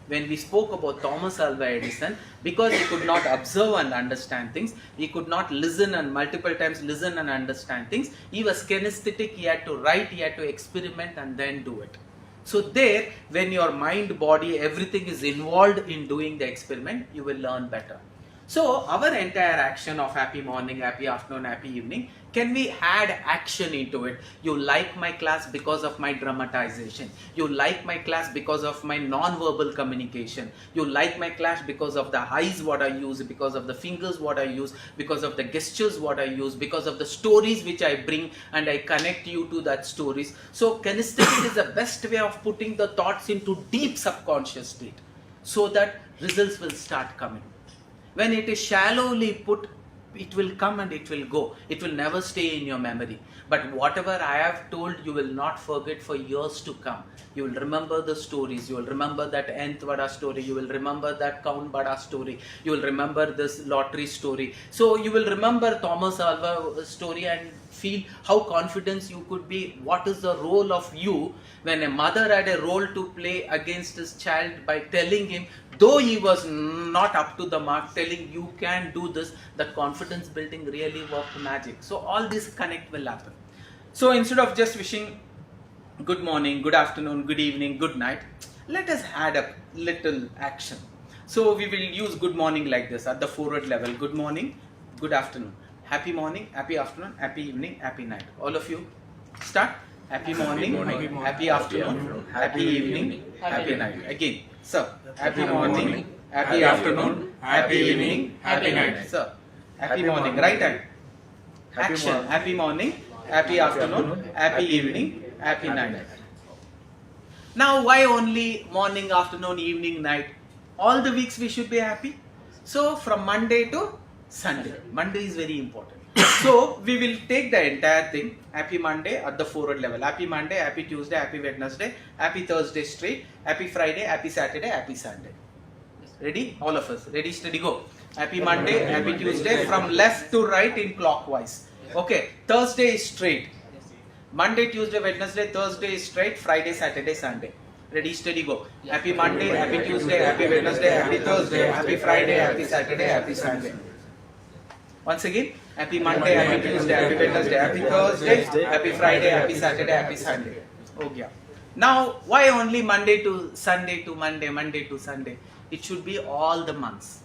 When we spoke about Thomas Alva Edison, because he could not observe and understand things, he could not listen and multiple times listen and understand things, he was kinesthetic, he had to write, he had to experiment and then do it. So there, when your mind, body, everything is involved in doing the experiment, you will learn better. So our entire action of happy morning, happy afternoon, happy evening, can we add action into it? You like my class because of my dramatization. You like my class because of my non-verbal communication. You like my class because of the eyes what I use, because of the fingers what I use, because of the gestures what I use, because of the stories which I bring and I connect you to that stories. So kinesthetic is the best way of putting the thoughts into deep subconscious state so that results will start coming. When it is shallowly put, it will come and it will go. It will never stay in your memory. But whatever I have told, you will not forget for years to come. You will remember the stories. You will remember that nth vada story. You will remember that Count Bada story. You will remember this lottery story. So you will remember Thomas Alva story and feel how confident you could be. What is the role of you when a mother had a role to play against his child by telling him, though he was not up to the mark, telling you can do this, that confidence building really worked magic. So all this connect will happen. So instead of just wishing good morning, good afternoon, good evening, good night, let us add up little action. So we will use good morning like this at the forward level. Good morning, good afternoon, happy morning, happy afternoon, happy evening, happy night. All of you start. Happy morning, happy afternoon, happy evening, happy night. Again, sir. Happy morning, happy afternoon, happy evening, happy night. Sir. Happy morning, right hand. Action. Happy morning, happy afternoon, happy evening, happy night. Now, why only morning, afternoon, evening, night? All the weeks we should be happy. So, from Monday to Sunday. Monday is very important. So, we will take the entire thing, happy Monday at the forward level, happy Monday, happy Tuesday, happy Wednesday, happy Thursday straight, happy Friday, happy Saturday, happy Sunday. Ready? All of us. Ready, steady, go. Happy Monday, happy Tuesday, from left to right in clockwise. Okay, Thursday is straight. Monday, Tuesday, Wednesday, Thursday is straight, Friday, Saturday, Sunday. Ready, steady, go. Happy Monday, happy Tuesday, happy Wednesday, happy Thursday, happy Friday, happy Saturday, happy Sunday. Once again, happy Monday, happy Tuesday, happy Wednesday, happy Thursday, happy Friday, happy Saturday, happy Sunday. Okay. Now, why only Monday to Sunday to Monday, Monday to Sunday? It should be all the months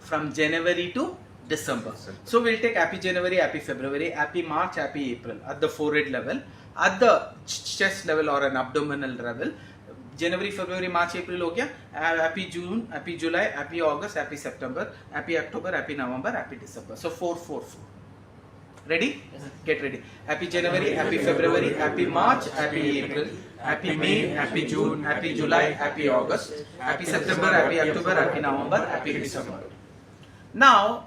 from January to December. So we'll take happy January, happy February, happy March, happy April at the forehead level, at the chest level or an abdominal level. January, February, March, April हो गया. Happy June, happy July, happy August, happy September, happy October, happy November, happy December. So 4, 4, 4. Ready? Get ready. Happy January, happy February, happy March, happy April, happy May, happy June, happy July, happy August, happy September, happy October, happy November, happy December. Now,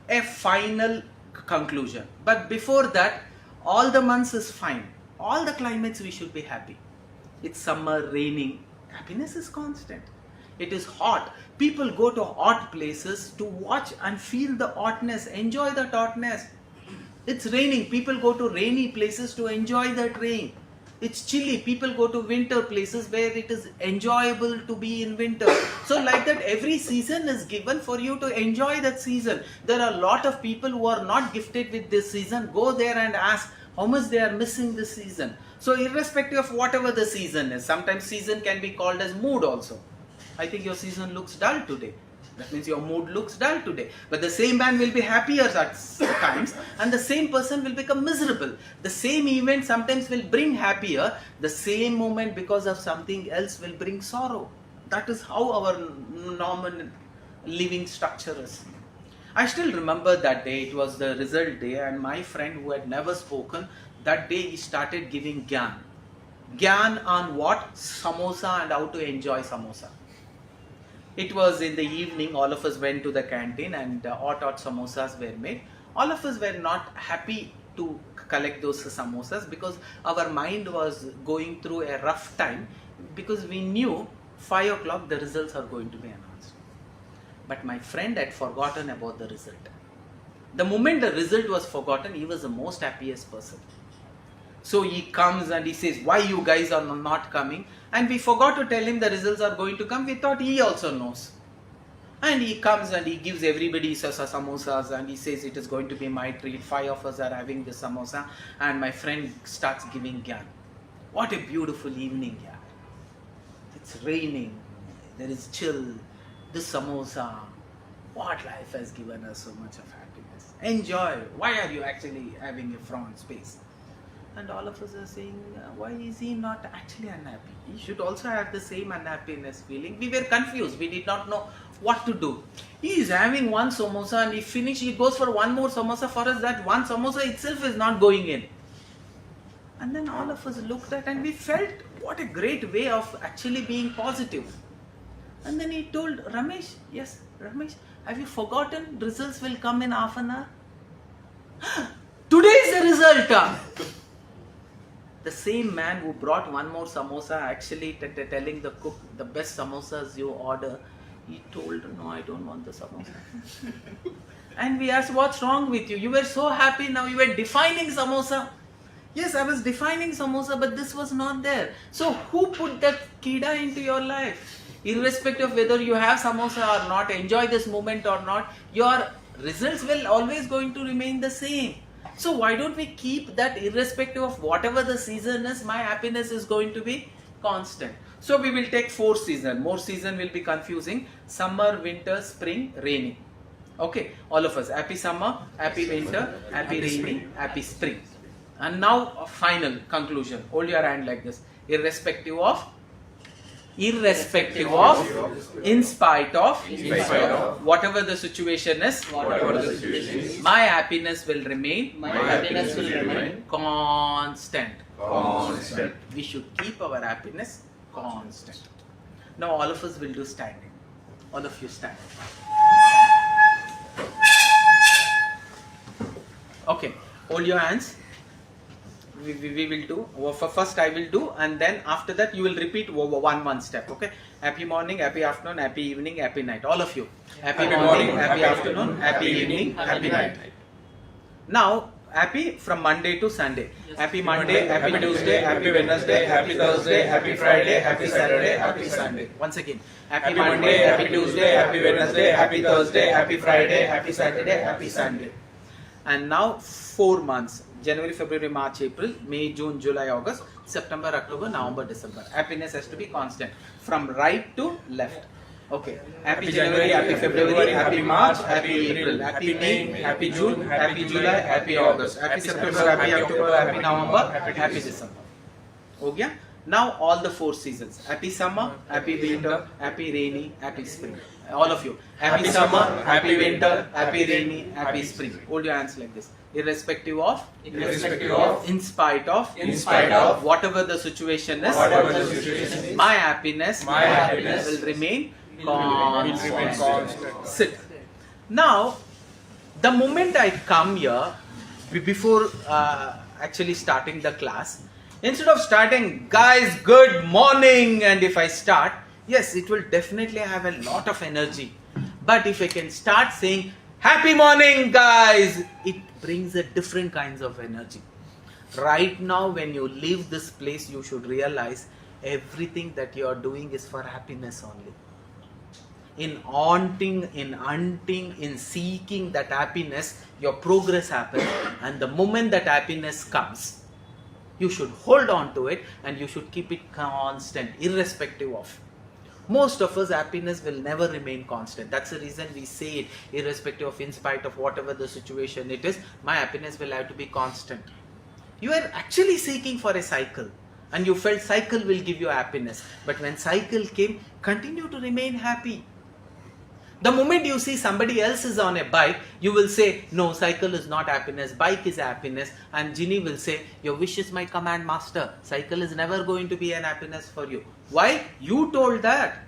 a final conclusion. But before that, all the months is fine. All the climates we should be happy. It's summer, raining. Happiness is constant. It is hot. People go to hot places to watch and feel the hotness, enjoy that hotness. It's raining. People go to rainy places to enjoy that rain. It's chilly. People go to winter places where it is enjoyable to be in winter. So like that, every season is given for you to enjoy that season. There are a lot of people who are not gifted with this season. Go there and ask how much they are missing this season. So irrespective of whatever the season is, sometimes season can be called as mood also. I think your season looks dull today. That means your mood looks dull today. But the same man will be happier at times, and the same person will become miserable. The same event sometimes will bring happier. The same moment, because of something else, will bring sorrow. That is how our normal living structure is. I still remember that day. It was the result day, and my friend who had never spoken, that day he started giving gyan. Gyan on what? Samosa and how to enjoy samosa. It was in the evening. All of us went to the canteen and hot samosas were made. All of us were not happy to collect those samosas because our mind was going through a rough time, because we knew 5 o'clock the results are going to be announced. But my friend had forgotten about the result. The moment the result was forgotten, he was the most happiest person. So he comes and he says, why you guys are not coming? And we forgot to tell him the results are going to come. We thought he also knows. And he comes and he gives everybody samosas and he says it is going to be my treat. 5 of us are having the samosa, and my friend starts giving gyan. What a beautiful evening, yeah. It's raining, there is chill, this samosa. What life has given us so much of happiness. Enjoy. Why are you actually having a front space? And all of us are saying, why is he not actually unhappy? He should also have the same unhappiness feeling. We were confused. We did not know what to do. He is having one samosa and he goes for one more samosa. For us, that one samosa itself is not going in. And then all of us looked at and we felt what a great way of actually being positive. And then he told Ramesh, yes, Ramesh, have you forgotten results will come in half an hour? Today is the result. The same man who brought one more samosa, actually telling the cook, the best samosas you order, he told, no, I don't want the samosa. And we asked, what's wrong with you? You were so happy, now you were defining samosa. Yes, I was defining samosa, but this was not there. So who put that kida into your life? Irrespective of whether you have samosa or not, enjoy this moment or not, your results will always going to remain the same. So why don't we keep that irrespective of whatever the season is, my happiness is going to be constant. So we will take 4 seasons. More season will be confusing. Summer, winter, spring, rainy. Okay, all of us. Happy summer, happy winter, happy rainy, happy spring. And now a final conclusion. Hold your hand like this. Irrespective of, in spite of, whatever the situation is, my happiness will remain, constant. We should keep our happiness constant. Now all of us will do standing. All of you stand. Okay, hold your hands. We will do. First I will do, and then after that you will repeat one step. Okay. Happy morning, happy afternoon, happy evening, happy night. All of you. Happy morning, happy afternoon, happy evening, happy night. Now happy from Monday to Sunday. Happy Monday, happy Tuesday, happy Wednesday, happy Thursday, happy Friday, happy Saturday, happy Sunday. Once again. Happy Monday, happy Tuesday, happy Wednesday, happy Thursday, happy Friday, happy Saturday, happy Sunday. And now 4 months. January, February, March, April, May, June, July, August, September, October, November, December. Happiness has to be constant from right to left. Okay. Happy January, happy February, happy March, happy April, happy May, happy June, happy July, happy August, happy September, happy October, happy November, happy December. Okay? Now all the 4 seasons. Happy summer, happy winter, happy rainy, happy spring. All of you. Happy summer, happy winter, happy rainy, happy spring. Hold your hands like this. Irrespective of, in spite of, whatever the situation is, my happiness will remain constant. Sit. Now, the moment I come here, before actually starting the class, instead of starting, guys, good morning, and if I start, yes, it will definitely have a lot of energy. But if I can start saying, happy morning, guys, it brings a different kinds of energy. Right now, when you leave this place, you should realize everything that you are doing is for happiness only. In haunting, in hunting, in seeking that happiness, your progress happens. And the moment that happiness comes, you should hold on to it and you should keep it constant, irrespective of. Most of us, happiness will never remain constant. That's the reason we say it, irrespective of, in spite of whatever the situation it is, my happiness will have to be constant. You are actually seeking for a cycle and you felt cycle will give you happiness. But when cycle came, continue to remain happy. The moment you see somebody else is on a bike, you will say, no, cycle is not happiness, bike is happiness. And Ginny will say, your wish is my command master. Cycle is never going to be an happiness for you. Why? You told that.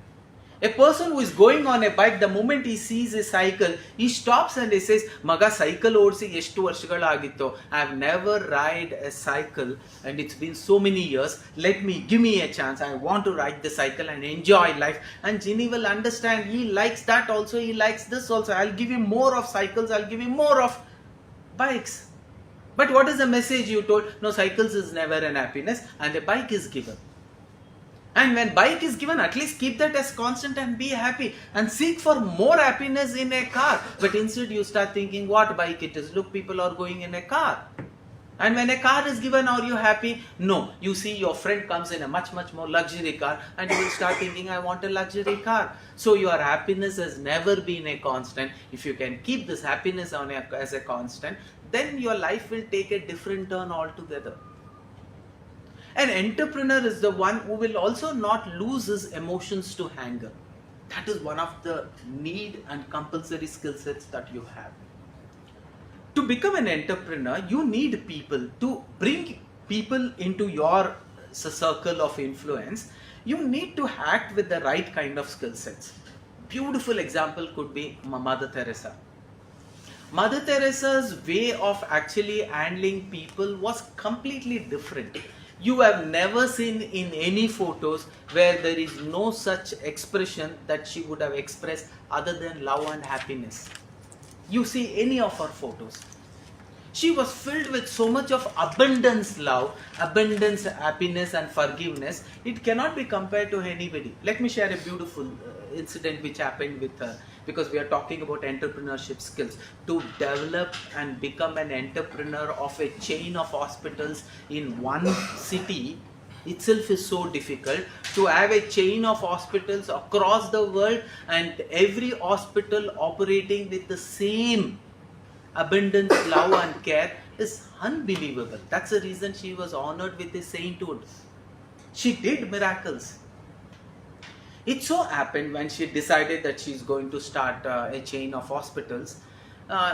A person who is going on a bike, the moment he sees a cycle, he stops and he says, Maga cycle odsi eshtu varshagalaagitto. I have never ride a cycle and it's been so many years. Give me a chance. I want to ride the cycle and enjoy life. And Ginny will understand, he likes that also, he likes this also. I'll give him more of cycles, I'll give him more of bikes. But what is the message you told? No, cycles is never an happiness and a bike is given. And when bike is given, at least keep that as constant and be happy. And seek for more happiness in a car. But instead you start thinking what bike it is. Look, people are going in a car. And when a car is given, are you happy? No. You see your friend comes in a much more luxury car and you will start thinking, I want a luxury car. So your happiness has never been a constant. If you can keep this happiness as a constant, then your life will take a different turn altogether. An entrepreneur is the one who will also not lose his emotions to anger. That is one of the need and compulsory skill sets that you have. To become an entrepreneur, you need people. To bring people into your circle of influence, you need to act with the right kind of skill sets. Beautiful example could be Mother Teresa. Mother Teresa's way of actually handling people was completely different. You have never seen in any photos where there is no such expression that she would have expressed other than love and happiness. You see any of her photos. She was filled with so much of abundance love, abundance happiness and forgiveness. It cannot be compared to anybody. Let me share a beautiful incident which happened with her, because we are talking about entrepreneurship skills. To develop and become an entrepreneur of a chain of hospitals in one city itself is so difficult. To have a chain of hospitals across the world and every hospital operating with the same abundance, love and care is unbelievable. That's the reason she was honored with a sainthood. She did miracles. It so happened when she decided that she's going to start a chain of hospitals,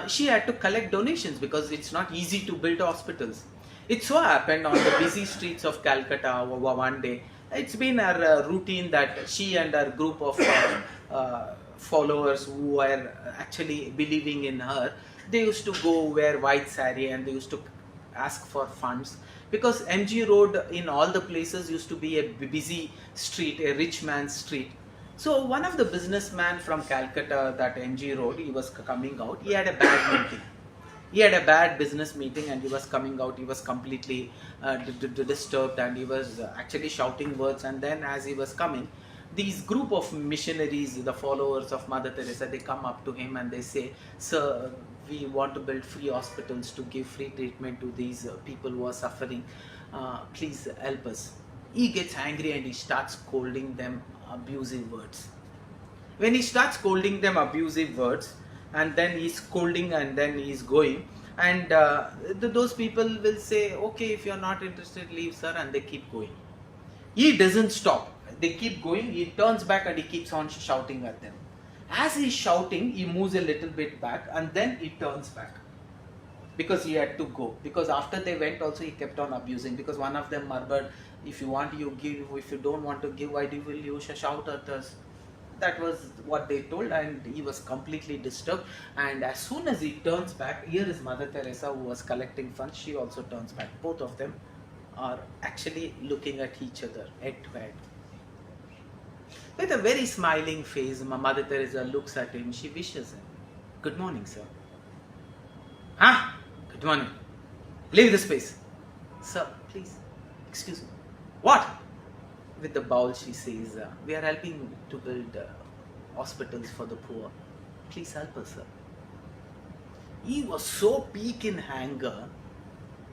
she had to collect donations because it's not easy to build hospitals. It so happened on the busy streets of Calcutta one day, it's been her routine that she and her group of followers who were actually believing in her, they used to go wear white sari and they used to ask for funds, because MG Road in all the places used to be a busy street, a rich man's street. So one of the businessmen from Calcutta, that MG Road, he was coming out, he had a bad meeting. He had a bad business meeting and he was coming out, he was completely disturbed and he was actually shouting words. And then as he was coming, these group of missionaries, the followers of Mother Teresa, they come up to him and they say, sir, we want to build free hospitals to give free treatment to these people who are suffering. Please help us. He gets angry and he starts scolding them abusive words. When he starts scolding them abusive words, and then he's scolding and then he's going, and those people will say, okay, if you're not interested, leave, sir, and they keep going. He doesn't stop. They keep going, he turns back and he keeps on shouting at them. As he's shouting, he moves a little bit back and then he turns back. Because he had to go. Because after they went also, he kept on abusing. Because one of them murmured, if you want, you give. If you don't want to give, why will you shout at us? That was what they told, and he was completely disturbed. And as soon as he turns back, here is Mother Teresa who was collecting funds. She also turns back. Both of them are actually looking at each other, head to head. With a very smiling face, Mother Teresa looks at him. She wishes him, good morning, sir. Good morning. Leave the space. Sir, please, excuse me. What? With the bowl she says, we are helping to build hospitals for the poor. Please help us, sir. He was so peak in anger,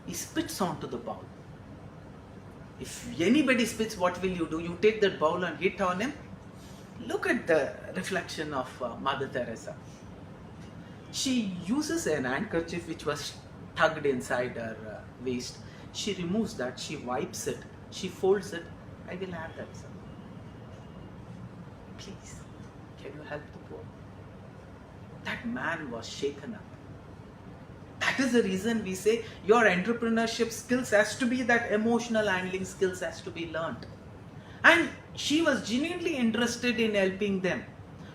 he spits onto the bowl. If anybody spits, what will you do? You take that bowl and hit on him? Look at the reflection of Mother Teresa. She uses an handkerchief which was tugged inside her waist. She removes that, she wipes it, she folds it. I will have that, sir. Please, can you help the poor? That man was shaken up. That is the reason we say your entrepreneurship skills has to be that emotional handling skills has to be learned. And she was genuinely interested in helping them.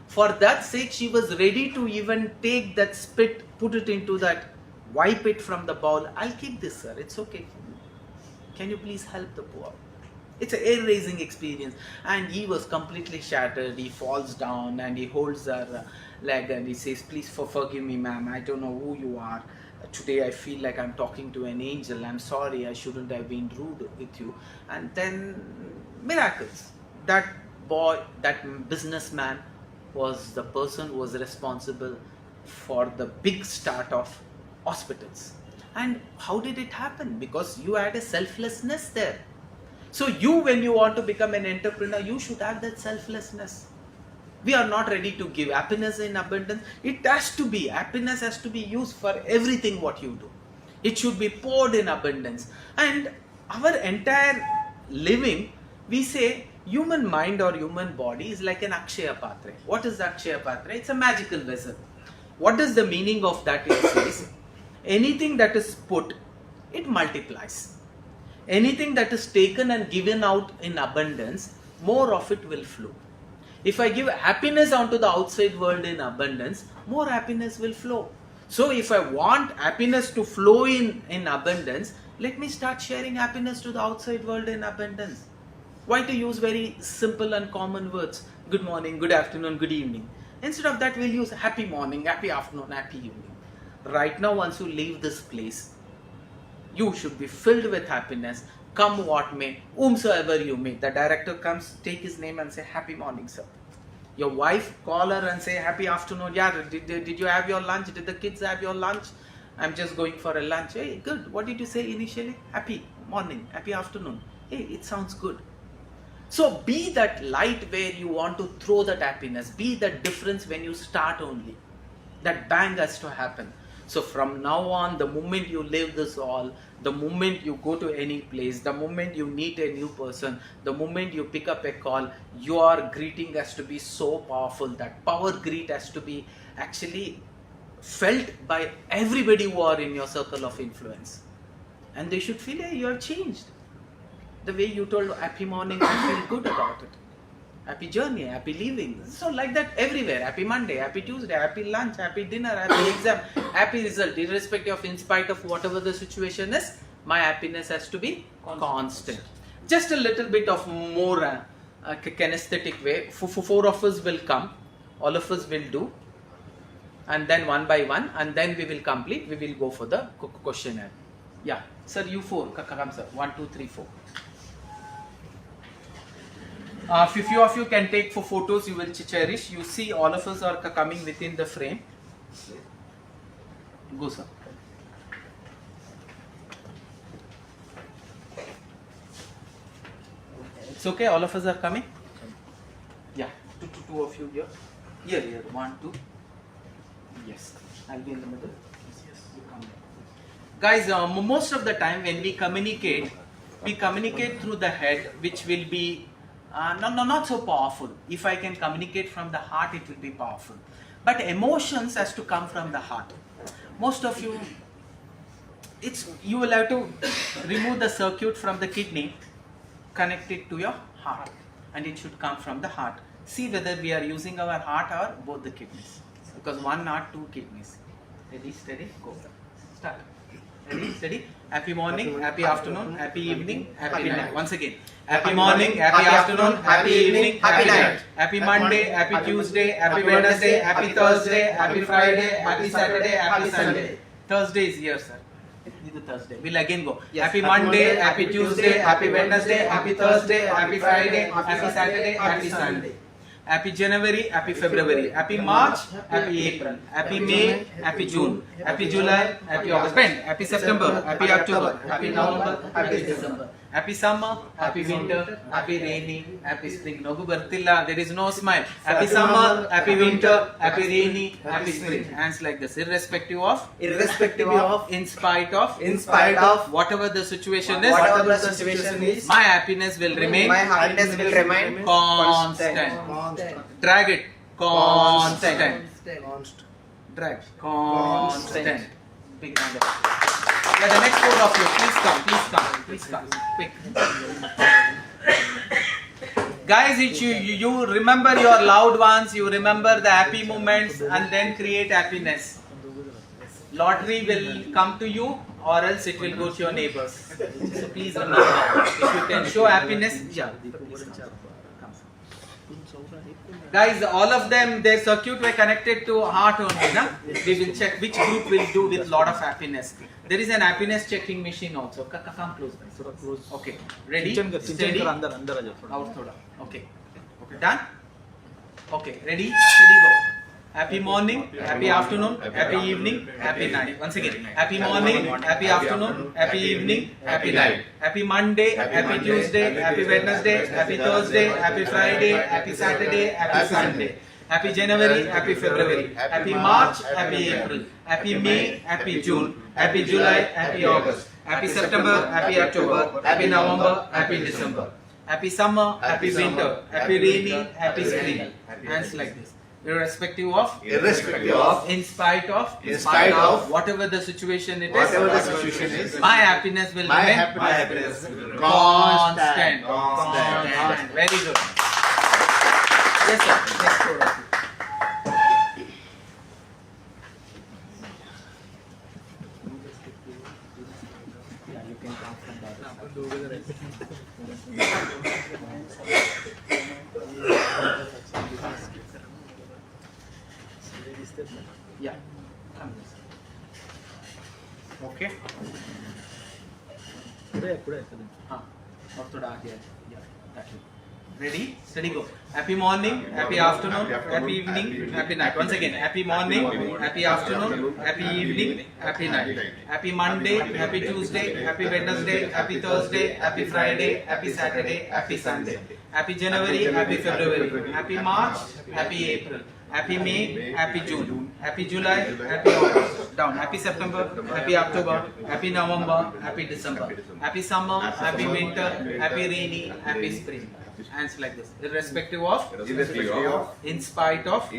For that sake, she was ready to even take that spit, put it into that, wipe it from the bowl. I'll keep this, sir. It's okay. Can you please help the poor? It's an air-raising experience. And he was completely shattered. He falls down and he holds her leg and he says, please forgive me, ma'am. I don't know who you are. Today I feel like I'm talking to an angel. I'm sorry, I shouldn't have been rude with you. And then miracles. That boy, that businessman was the person who was responsible for the big start of hospitals. And how did it happen? Because you had a selflessness there. So you, when you want to become an entrepreneur, you should have that selflessness. We are not ready to give happiness in abundance. It has to be, happiness has to be used for everything what you do. It should be poured in abundance. And our entire living, we say human mind or human body is like an Akshaya Patra. What is the Akshaya Patra? It's a magical vessel. What is the meaning of that? It says, anything that is put, it multiplies. Anything that is taken and given out in abundance, more of it will flow. If I give happiness onto the outside world in abundance, more happiness will flow. So if I want happiness to flow in abundance, let me start sharing happiness to the outside world in abundance. Why to use very simple and common words? Good morning, good afternoon, good evening. Instead of that, we'll use happy morning, happy afternoon, happy evening. Right now, once you leave this place, you should be filled with happiness. Come what may, whomsoever you may. The director comes, take his name and say, happy morning, sir. Your wife, call her and say, happy afternoon. Yeah, did you have your lunch? Did the kids have your lunch? I'm just going for a lunch. Hey, good. What did you say initially? Happy morning, happy afternoon. Hey, it sounds good. So be that light where you want to throw that happiness. Be that difference when you start only. That bang has to happen. So from now on, the moment you live this all, the moment you go to any place, the moment you meet a new person, the moment you pick up a call, your greeting has to be so powerful. That power greet has to be actually felt by everybody who are in your circle of influence. And they should feel, hey, you have changed. The way you told happy morning, I feel good about it. Happy journey, happy leaving. So like that everywhere. Happy Monday, happy Tuesday, happy lunch, happy dinner, happy exam, happy result. Irrespective of, in spite of whatever the situation is, my happiness has to be constant. Just a little bit of more kinesthetic way. Four of us will come. All of us will do. And then one by one. And then we will complete. We will go for the questionnaire. Yeah. Sir, you four. Come sir. 1, 2, 3, 4. Few of you can take for photos, you will cherish. You see all of us are coming within the frame. Go sir. It's okay, all of us are coming? Yeah, two of you here. Here, 1, 2. Yes, I'll be in the middle. Yes, you come here. Guys, most of the time when we communicate through the head, which will be not so powerful. If I can communicate from the heart, it will be powerful. But emotions has to come from the heart. Most of you, you will have to remove the circuit from the kidney, connect it to your heart, and it should come from the heart. See whether we are using our heart or both the kidneys. Because one heart, 2 kidneys. Ready, steady, go. Start. Ready, steady. Happy morning, happy afternoon, happy evening, happy night. Once again. Happy morning, happy afternoon, happy evening, happy night. Happy Monday, happy Tuesday, happy Wednesday, happy Thursday, happy Friday, happy Saturday, happy Sunday. Thursday is here, sir. Thursday. We'll again go. Yes. Happy Happy Monday, Monday, happy Tuesday, happy Wednesday, happy Thursday, happy Friday, happy Saturday, happy Sunday. Happy January, happy February, happy March, happy April, happy May, happy June, happy July, happy August, happy September, happy October, happy November, happy December. Happy summer, happy winter, happy rainy, happy spring. Nogu bartilla, there is no smile. Happy summer, happy winter, happy rainy, happy spring. Hands like this, irrespective of, in spite of, whatever the situation is, my happiness will remain constant. Drag it, constant. Drag, constant. Big round of applause. Yeah, the next four of you, please come, quick. Guys, you remember your loved ones, you remember the happy moments, and then create happiness. Lottery will come to you, or else it will go to your neighbors. So please remember, if you can show happiness, yeah. Guys, all of them, their circuit were connected to heart only. Na? We will check which group will do with lot of happiness. There is an happiness checking machine also. Come close. Okay. Ready? Steady. Out thoda. Okay. Done? Okay. Ready? Steady, go. Happy morning, happy afternoon, happy evening, happy night. Once again, happy morning, happy afternoon, happy evening, happy night. Happy Monday, happy Tuesday, happy Wednesday, happy Thursday, happy Friday, happy Saturday, happy Sunday. Happy January, happy February, happy March, happy April, happy May, happy June, happy July, happy August, happy September, happy October, happy November, happy December. Happy summer, happy winter, happy rainy, happy spring. Hands like this. Irrespective of, in spite of, whatever the situation it is, my happiness will remain constant. Very good. Yes, sir. Yeah. Okay. Ready? Steady, go. Happy morning, happy afternoon, happy evening, happy night. Once again, happy morning, happy afternoon, happy evening, happy night. Happy Monday, happy Tuesday, happy Wednesday, happy Thursday, happy Friday, happy Saturday, happy Sunday. Happy January, happy February, happy March, happy April. Happy May, happy June, happy July, happy August, down, happy September, happy October, happy November, happy December, happy summer, happy winter, happy rainy, happy spring. Hands like this, irrespective of, in spite of,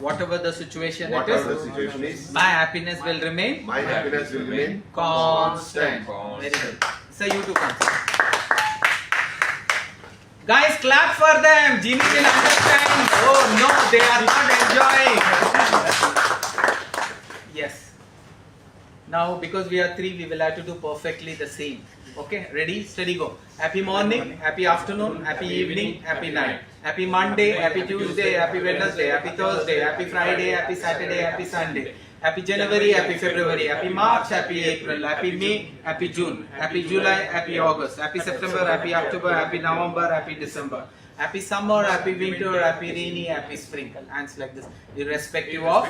whatever the situation it is, my happiness will remain constant. Very good. So you too come. Guys, clap for them. Jimmy will understand. Oh no, they are not enjoying. Yes. Now, because we are three, we will have to do perfectly the same. Okay, ready, steady, go. Happy morning, happy afternoon, happy evening, happy night. Happy Monday, happy Tuesday, happy Wednesday, happy Thursday, happy Friday, happy Saturday, happy Sunday. Happy January, happy February, happy March, happy April, happy May, happy June, happy July, happy August, happy September, happy October, happy November, happy December. Happy summer, happy winter, happy rainy, happy spring. Hands like this. Irrespective of,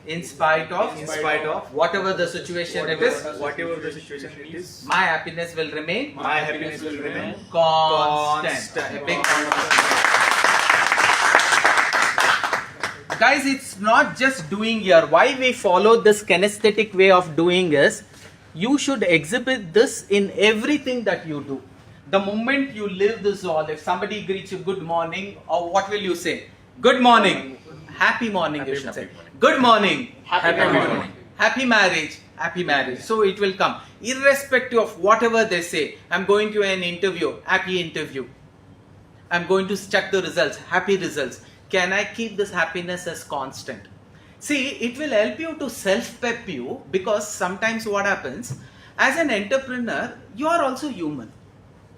in spite of, whatever the situation it is, my happiness will remain constant. A big round of applause. Guys, it's not just doing here. Why we follow this kinesthetic way of doing is, you should exhibit this in everything that you do. The moment you live this all, if somebody greets you good morning, or what will you say? Good morning. Happy morning, you should say. Good morning. Happy morning. Happy marriage. Happy marriage. So it will come. Irrespective of whatever they say. I'm going to an interview. Happy interview. I'm going to check the results. Happy results. Can I keep this happiness as constant? See, it will help you to self-pep you, because sometimes what happens, as an entrepreneur, you are also human.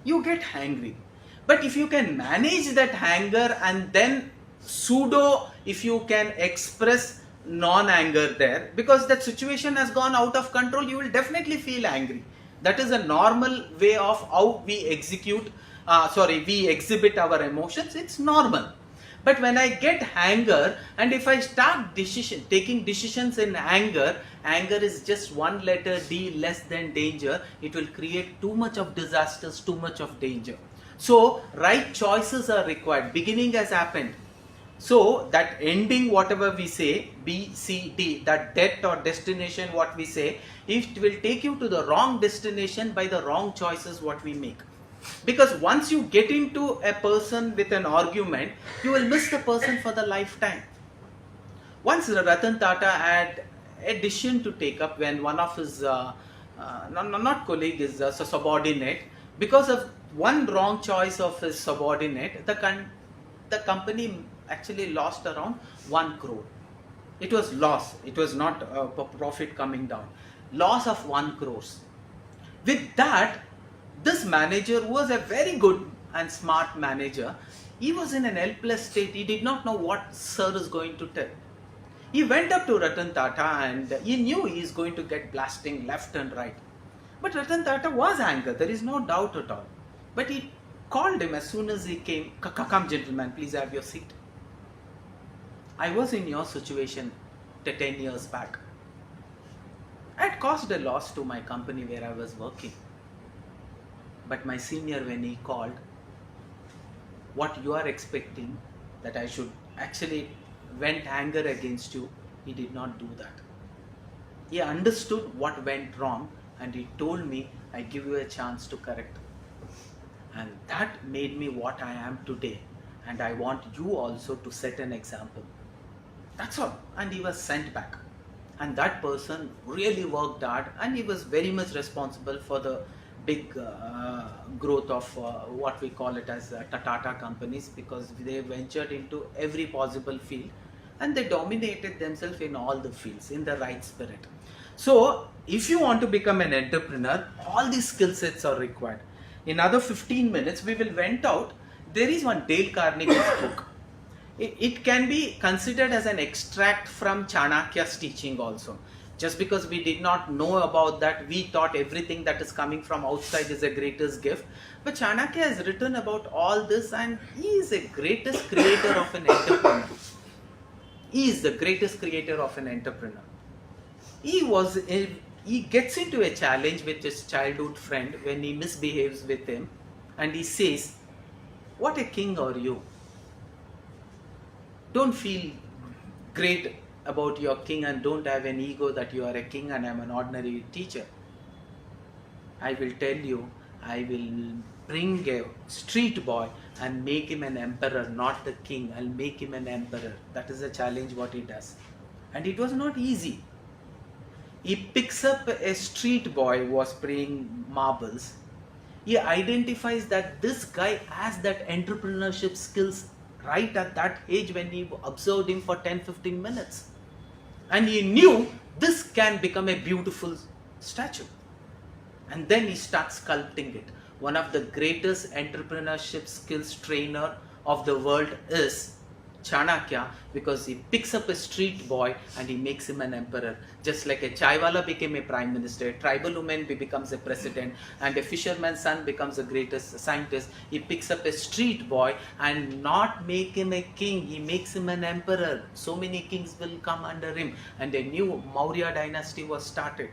You get hangry. But if you can manage that hanger and then if you can express non-anger there, because that situation has gone out of control. You will definitely feel angry. That is a normal way of how we we exhibit our emotions. It's normal. But when I get anger, and if I start taking decisions in anger, anger is just one letter D less than danger. It will create too much of disasters, too much of danger. So right choices are required. Beginning has happened. So that ending, whatever we say, B, C, D, that death or destination, what we say, it will take you to the wrong destination by the wrong choices what we make. Because once you get into a person with an argument, you will miss the person for the lifetime. Once Ratan Tata had a decision to take up when one of his, not colleague, is a subordinate, because of one wrong choice of his subordinate, the company actually lost around 1 crore. It was loss. It was not profit coming down. Loss of 1 crore. With that, this manager, who was a very good and smart manager, he was in an helpless state. He did not know what sir is going to tell. He went up to Ratan Tata and he knew he is going to get blasting left and right. But Ratan Tata was angry. There is no doubt at all. But he called him as soon as he came. Come gentleman, please have your seat. I was in your situation 10 years back. I had caused a loss to my company where I was working. But my senior, when he called, what you are expecting that I should actually vent anger against you, he did not do that. He understood what went wrong and he told me, I give you a chance to correct. And that made me what I am today. And I want you also to set an example. That's all. And he was sent back. And that person really worked hard and he was very much responsible for the big growth of what we call it as Tata companies, because they ventured into every possible field and they dominated themselves in all the fields in the right spirit. So if you want to become an entrepreneur, all these skill sets are required. In another 15 minutes, we will vent out. There is one Dale Carnegie's book. It can be considered as an extract from Chanakya's teaching also. Just because we did not know about that, we thought everything that is coming from outside is the greatest gift. But Chanakya has written about all this and he is the greatest creator of an entrepreneur. He is the greatest creator of an entrepreneur. He gets into a challenge with his childhood friend when he misbehaves with him and he says, what a king are you? Don't feel great about your king and don't have an ego that you are a king and I am an ordinary teacher. I will tell you, I will bring a street boy and make him an emperor, not the king. I'll make him an emperor. That is the challenge what he does. And it was not easy. He picks up a street boy who was playing marbles. He identifies that this guy has that entrepreneurship skills right at that age when he observed him for 10-15 minutes. And he knew this can become a beautiful statue. And then he starts sculpting it. One of the greatest entrepreneurship skills trainer of the world is Chanakya, because he picks up a street boy and he makes him an emperor. Just like a chaiwala became a prime minister, a tribal woman becomes a president, and a fisherman's son becomes the greatest scientist. He picks up a street boy and not make him a king, he makes him an emperor. So many kings will come under him and a new Maurya dynasty was started.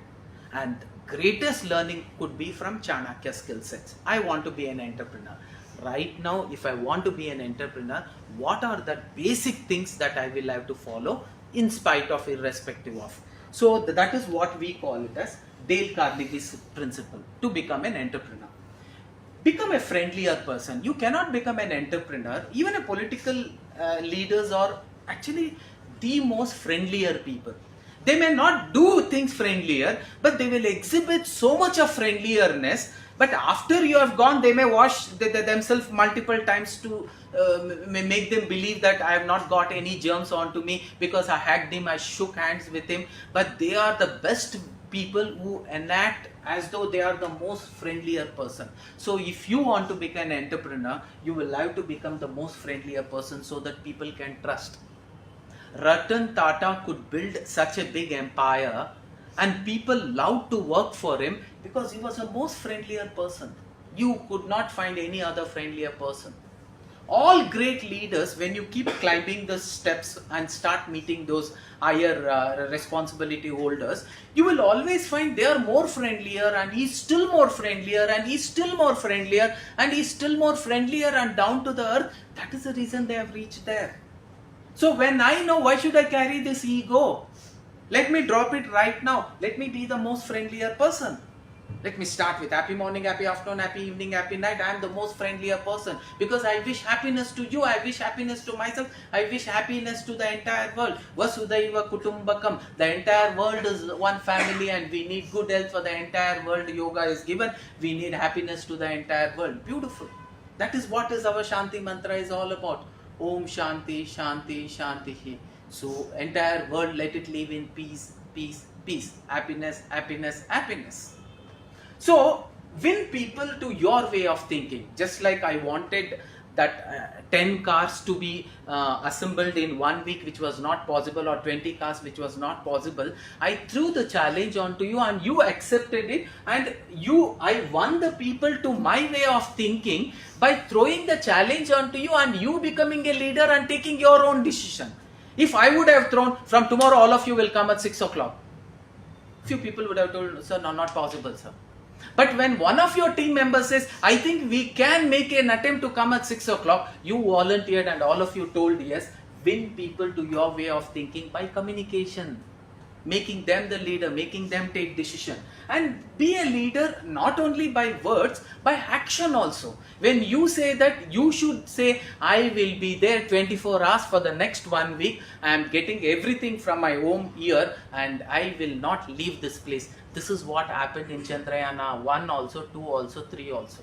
And greatest learning could be from Chanakya skill sets. I want to be an entrepreneur. Right now, if I want to be an entrepreneur, what are the basic things that I will have to follow in spite of, irrespective of? So that is what we call it as Dale Carnegie's principle to become an entrepreneur. Become a friendlier person. You cannot become an entrepreneur. Even a political leaders are actually the most friendlier people. They may not do things friendlier, but they will exhibit so much of friendlierness. But after you have gone, they may wash themselves multiple times to make them believe that I have not got any germs onto me because I hugged him, I shook hands with him. But they are the best people who enact as though they are the most friendlier person. So if you want to become an entrepreneur, you will have to become the most friendlier person so that people can trust. Ratan Tata could build such a big empire and people loved to work for him because he was a most friendlier person. You could not find any other friendlier person. All great leaders, when you keep climbing the steps and start meeting those higher responsibility holders, you will always find they are more friendlier, and he's still more friendlier, and he's still more friendlier, and he's still more friendlier and down to the earth. That is the reason they have reached there. So when I know, why should I carry this ego? Let me drop it right now. Let me be the most friendlier person. Let me start with happy morning, happy afternoon, happy evening, happy night. I am the most friendlier person because I wish happiness to you. I wish happiness to myself. I wish happiness to the entire world. Vasudhaiva Kutumbakam. The entire world is one family and we need good health for the entire world. Yoga is given. We need happiness to the entire world. Beautiful. That is what is our Shanti mantra is all about. Om Shanti, Shanti, Shanti. So entire world, let it live in peace, peace, peace. Happiness, happiness, happiness. So, win people to your way of thinking. Just like I wanted that 10 cars to be assembled in 1 week, which was not possible, or 20 cars, which was not possible. I threw the challenge onto you and you accepted it, and I won the people to my way of thinking by throwing the challenge onto you and you becoming a leader and taking your own decision. If I would have thrown, from tomorrow all of you will come at 6 o'clock. Few people would have told, sir, no, not possible, sir. But when one of your team members says, I think we can make an attempt to come at 6 o'clock, you volunteered and all of you told yes. Win people to your way of thinking by communication. Making them the leader, making them take decision. And be a leader not only by words, by action also. When you say that, you should say, I will be there 24 hours for the next 1 week. I am getting everything from my home here and I will not leave this place. This is what happened in Chandrayana 1 also, 2 also, 3 also.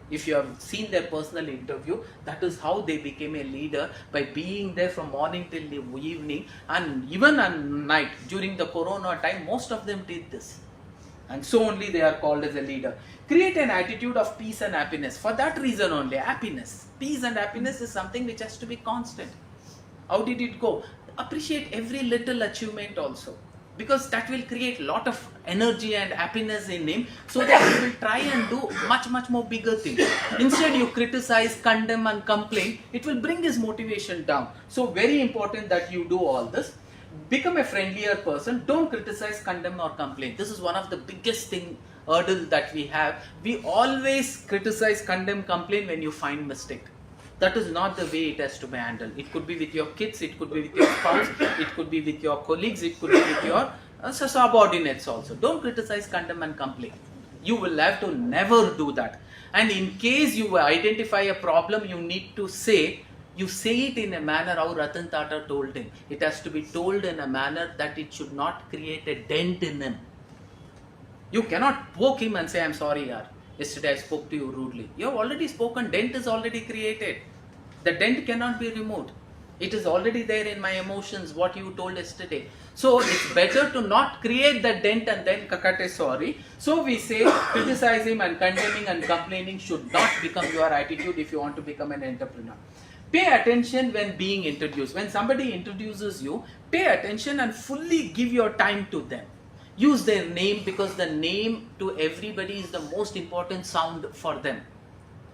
If you have seen their personal interview, that is how they became a leader, by being there from morning till the evening, and even at night. During the corona time, most of them did this. And so only they are called as a leader. Create an attitude of peace and happiness. For that reason only, happiness. Peace and happiness is something which has to be constant. How did it go? Appreciate every little achievement also. Because that will create lot of energy and happiness in him, so that he will try and do much more bigger things. Instead you criticize, condemn and complain, it will bring his motivation down. So very important that you do all this. Become a friendlier person. Don't criticize, condemn or complain. This is one of the biggest hurdle that we have. We always criticize, condemn, complain when you find mistake. That is not the way it has to be handled. It could be with your kids, it could be with your spouse, it could be with your colleagues, it could be with your subordinates also. Don't criticize, condemn and complain. You will have to never do that. And in case you identify a problem, you need to say, you say it in a manner how Ratan Tata told him. It has to be told in a manner that it should not create a dent in him. You cannot poke him and say, I'm sorry, yaar. Yesterday I spoke to you rudely. You have already spoken, dent is already created. The dent cannot be removed. It is already there in my emotions, what you told yesterday. So it's better to not create the dent and then kakate sorry. So we say criticizing and condemning and complaining should not become your attitude if you want to become an entrepreneur. Pay attention when being introduced. When somebody introduces you, pay attention and fully give your time to them. Use their name, because the name to everybody is the most important sound for them.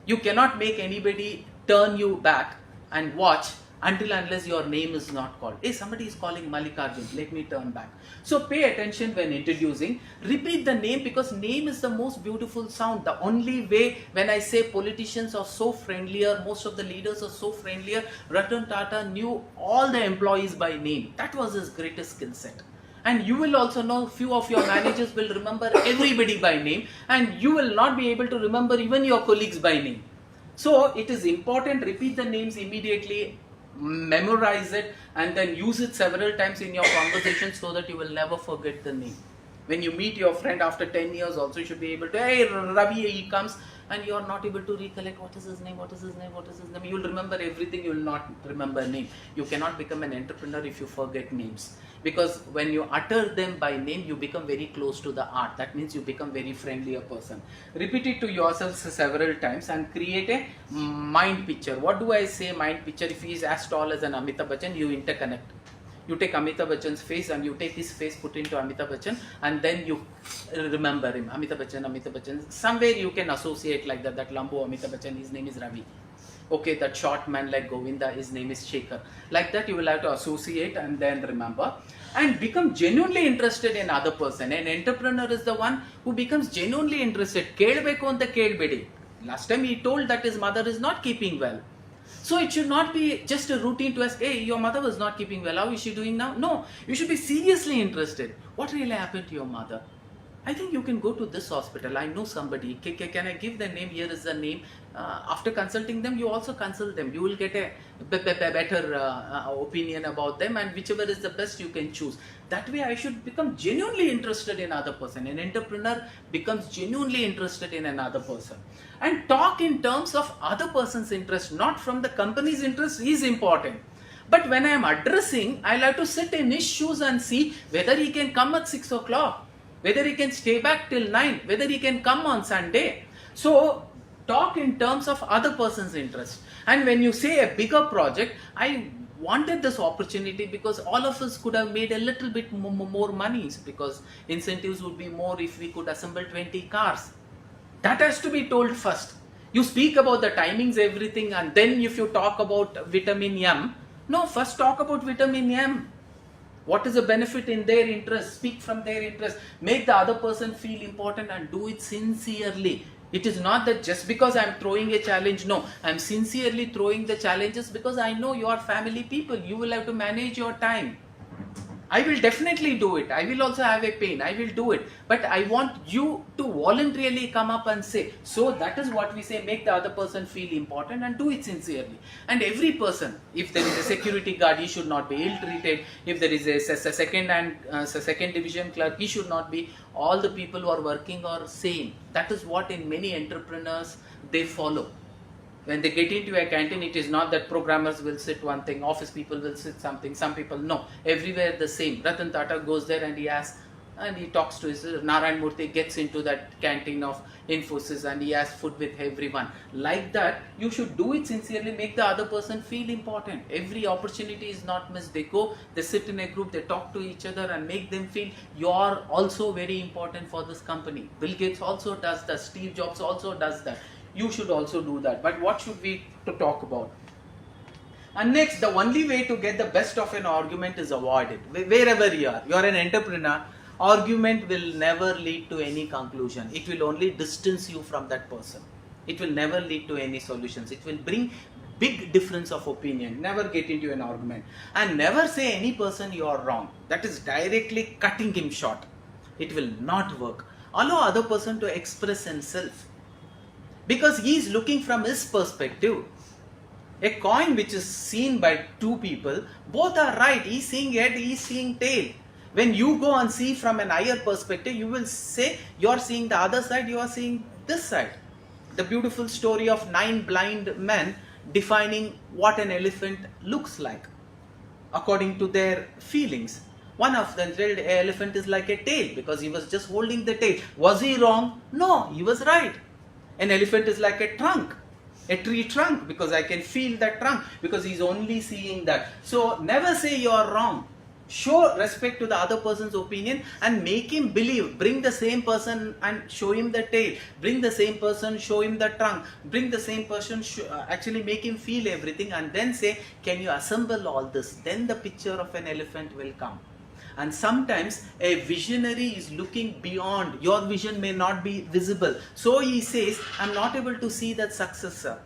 You cannot make anybody turn you back and watch until unless your name is not called. Hey, somebody is calling Mallikarjuna, let me turn back. So pay attention when introducing. Repeat the name, because name is the most beautiful sound. The only way, when I say politicians are so friendlier, most of the leaders are so friendlier, Ratan Tata knew all the employees by name. That was his greatest skill set. And you will also know, few of your managers will remember everybody by name, and you will not be able to remember even your colleagues by name. So it is important, repeat the names immediately, memorize it, and then use it several times in your conversation so that you will never forget the name. When you meet your friend after 10 years also, you should be able to, hey Ravi, he comes, and you are not able to recollect what is his name, what is his name, what is his name. You will remember everything, you will not remember name. You cannot become an entrepreneur if you forget names. Because when you utter them by name, you become very close to the art. That means you become very friendly person. Repeat it to yourself several times and create a mind picture. What do I say mind picture? If he is as tall as an Amitabh Bachchan, you interconnect. You take Amitabh Bachchan's face and you take his face, put into Amitabh Bachchan, and then you remember him. Amitabh Bachchan, Amitabh Bachchan. Somewhere you can associate like that. That Lambo Amitabh Bachchan, his name is Ravi. Okay, that short man like Govinda, his name is Shekhar. Like that you will have to associate and then remember. And become genuinely interested in other person. An entrepreneur is the one who becomes genuinely interested. Kelbeku anta kelbedi. Last time he told that his mother is not keeping well. So it should not be just a routine to ask, hey, your mother was not keeping well, how is she doing now? No, you should be seriously interested. What really happened to your mother? I think you can go to this hospital. I know somebody. Can I give the name? Here is the name. After consulting them, you also consult them. You will get a better opinion about them, and whichever is the best you can choose. That way I should become genuinely interested in another person. An entrepreneur becomes genuinely interested in another person. And talk in terms of other person's interest, not from the company's interest is important. But when I am addressing, I'll have to sit in his shoes and see whether he can come at 6 o'clock. Whether he can stay back till 9, whether he can come on Sunday. So, talk in terms of other person's interest. And when you say a bigger project, I wanted this opportunity because all of us could have made a little bit more money, because incentives would be more if we could assemble 20 cars. That has to be told first. You speak about the timings, everything, and then if you talk about vitamin M, no, first talk about vitamin M. What is the benefit in their interest? Speak from their interest. Make the other person feel important and do it sincerely. It is not that just because I am throwing a challenge. No, I am sincerely throwing the challenges because I know you are family people. You will have to manage your time. I will definitely do it. I will also have a pain. I will do it. But I want you to voluntarily come up and say. So that is what we say, make the other person feel important and do it sincerely. And every person, if there is a security guard, he should not be ill-treated. If there is a second division clerk, he should not be. All the people who are working are same. That is what in many entrepreneurs they follow. When they get into a canteen, it is not that programmers will sit one thing, office people will sit something, some people no. Everywhere the same. Ratan Tata goes there and he asks, and he talks to his Narayan Murthy, gets into that canteen of Infosys and he has food with everyone. Like that, you should do it sincerely, make the other person feel important. Every opportunity is not missed. They go, they sit in a group, they talk to each other and make them feel you are also very important for this company. Bill Gates also does that. Steve Jobs also does that. You should also do that. But what should we to talk about? And next, the only way to get the best of an argument is avoid it. Wherever you are an entrepreneur, argument will never lead to any conclusion. It will only distance you from that person. It will never lead to any solutions. It will bring big difference of opinion. Never get into an argument. And never say any person you are wrong. That is directly cutting him short. It will not work. Allow other person to express himself. Because he is looking from his perspective. A coin which is seen by two people, both are right. He is seeing head, he is seeing tail. When you go and see from an higher perspective, you will say you are seeing the other side, you are seeing this side. The beautiful story of 9 blind men defining what an elephant looks like according to their feelings. One of them said an elephant is like a tail because he was just holding the tail. Was he wrong? No, he was right. An elephant is like a trunk, a tree trunk, because I can feel that trunk because he's only seeing that. So never say you are wrong. Show respect to the other person's opinion and make him believe. Bring the same person and show him the tail. Bring the same person, show him the trunk. Bring the same person, actually make him feel everything and then say, can you assemble all this? Then the picture of an elephant will come. And sometimes a visionary is looking beyond. Your vision may not be visible. So he says, I'm not able to see that successor.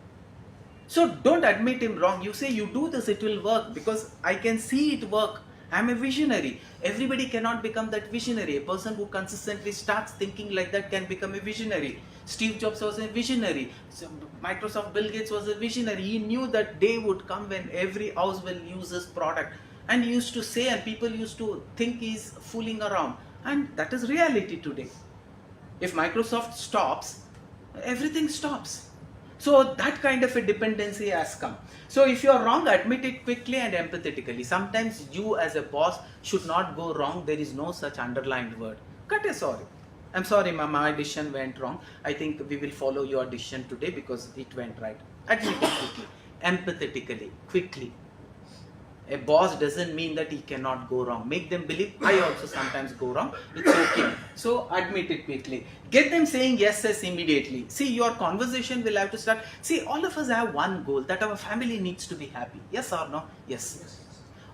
So don't admit him wrong. You say, you do this, it will work because I can see it work. I'm a visionary. Everybody cannot become that visionary. A person who consistently starts thinking like that can become a visionary. Steve Jobs was a visionary. So Microsoft Bill Gates was a visionary. He knew that day would come when every house will use this product. And he used to say, and people used to think he's fooling around. And that is reality today. If Microsoft stops, everything stops. So that kind of a dependency has come. So if you are wrong, admit it quickly and empathetically. Sometimes you as a boss should not go wrong. There is no such underlined word. Cut a sorry. I'm sorry, my decision went wrong. I think we will follow your decision today because it went right. Admit it quickly, empathetically, quickly. A boss doesn't mean that he cannot go wrong. Make them believe I also sometimes go wrong. It's okay. So admit it quickly. Get them saying yes immediately. See, your conversation will have to start. See, all of us have one goal, that our family needs to be happy. Yes or no? Yes.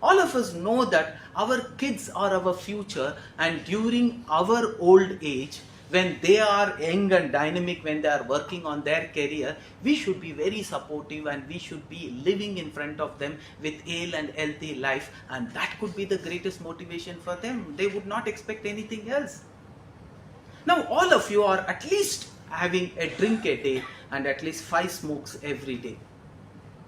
All of us know that our kids are our future, and during our old age, when they are young and dynamic, when they are working on their career, we should be very supportive and we should be living in front of them with hale and healthy life, and that could be the greatest motivation for them. They would not expect anything else. Now all of you are at least having a drink a day and at least 5 smokes every day.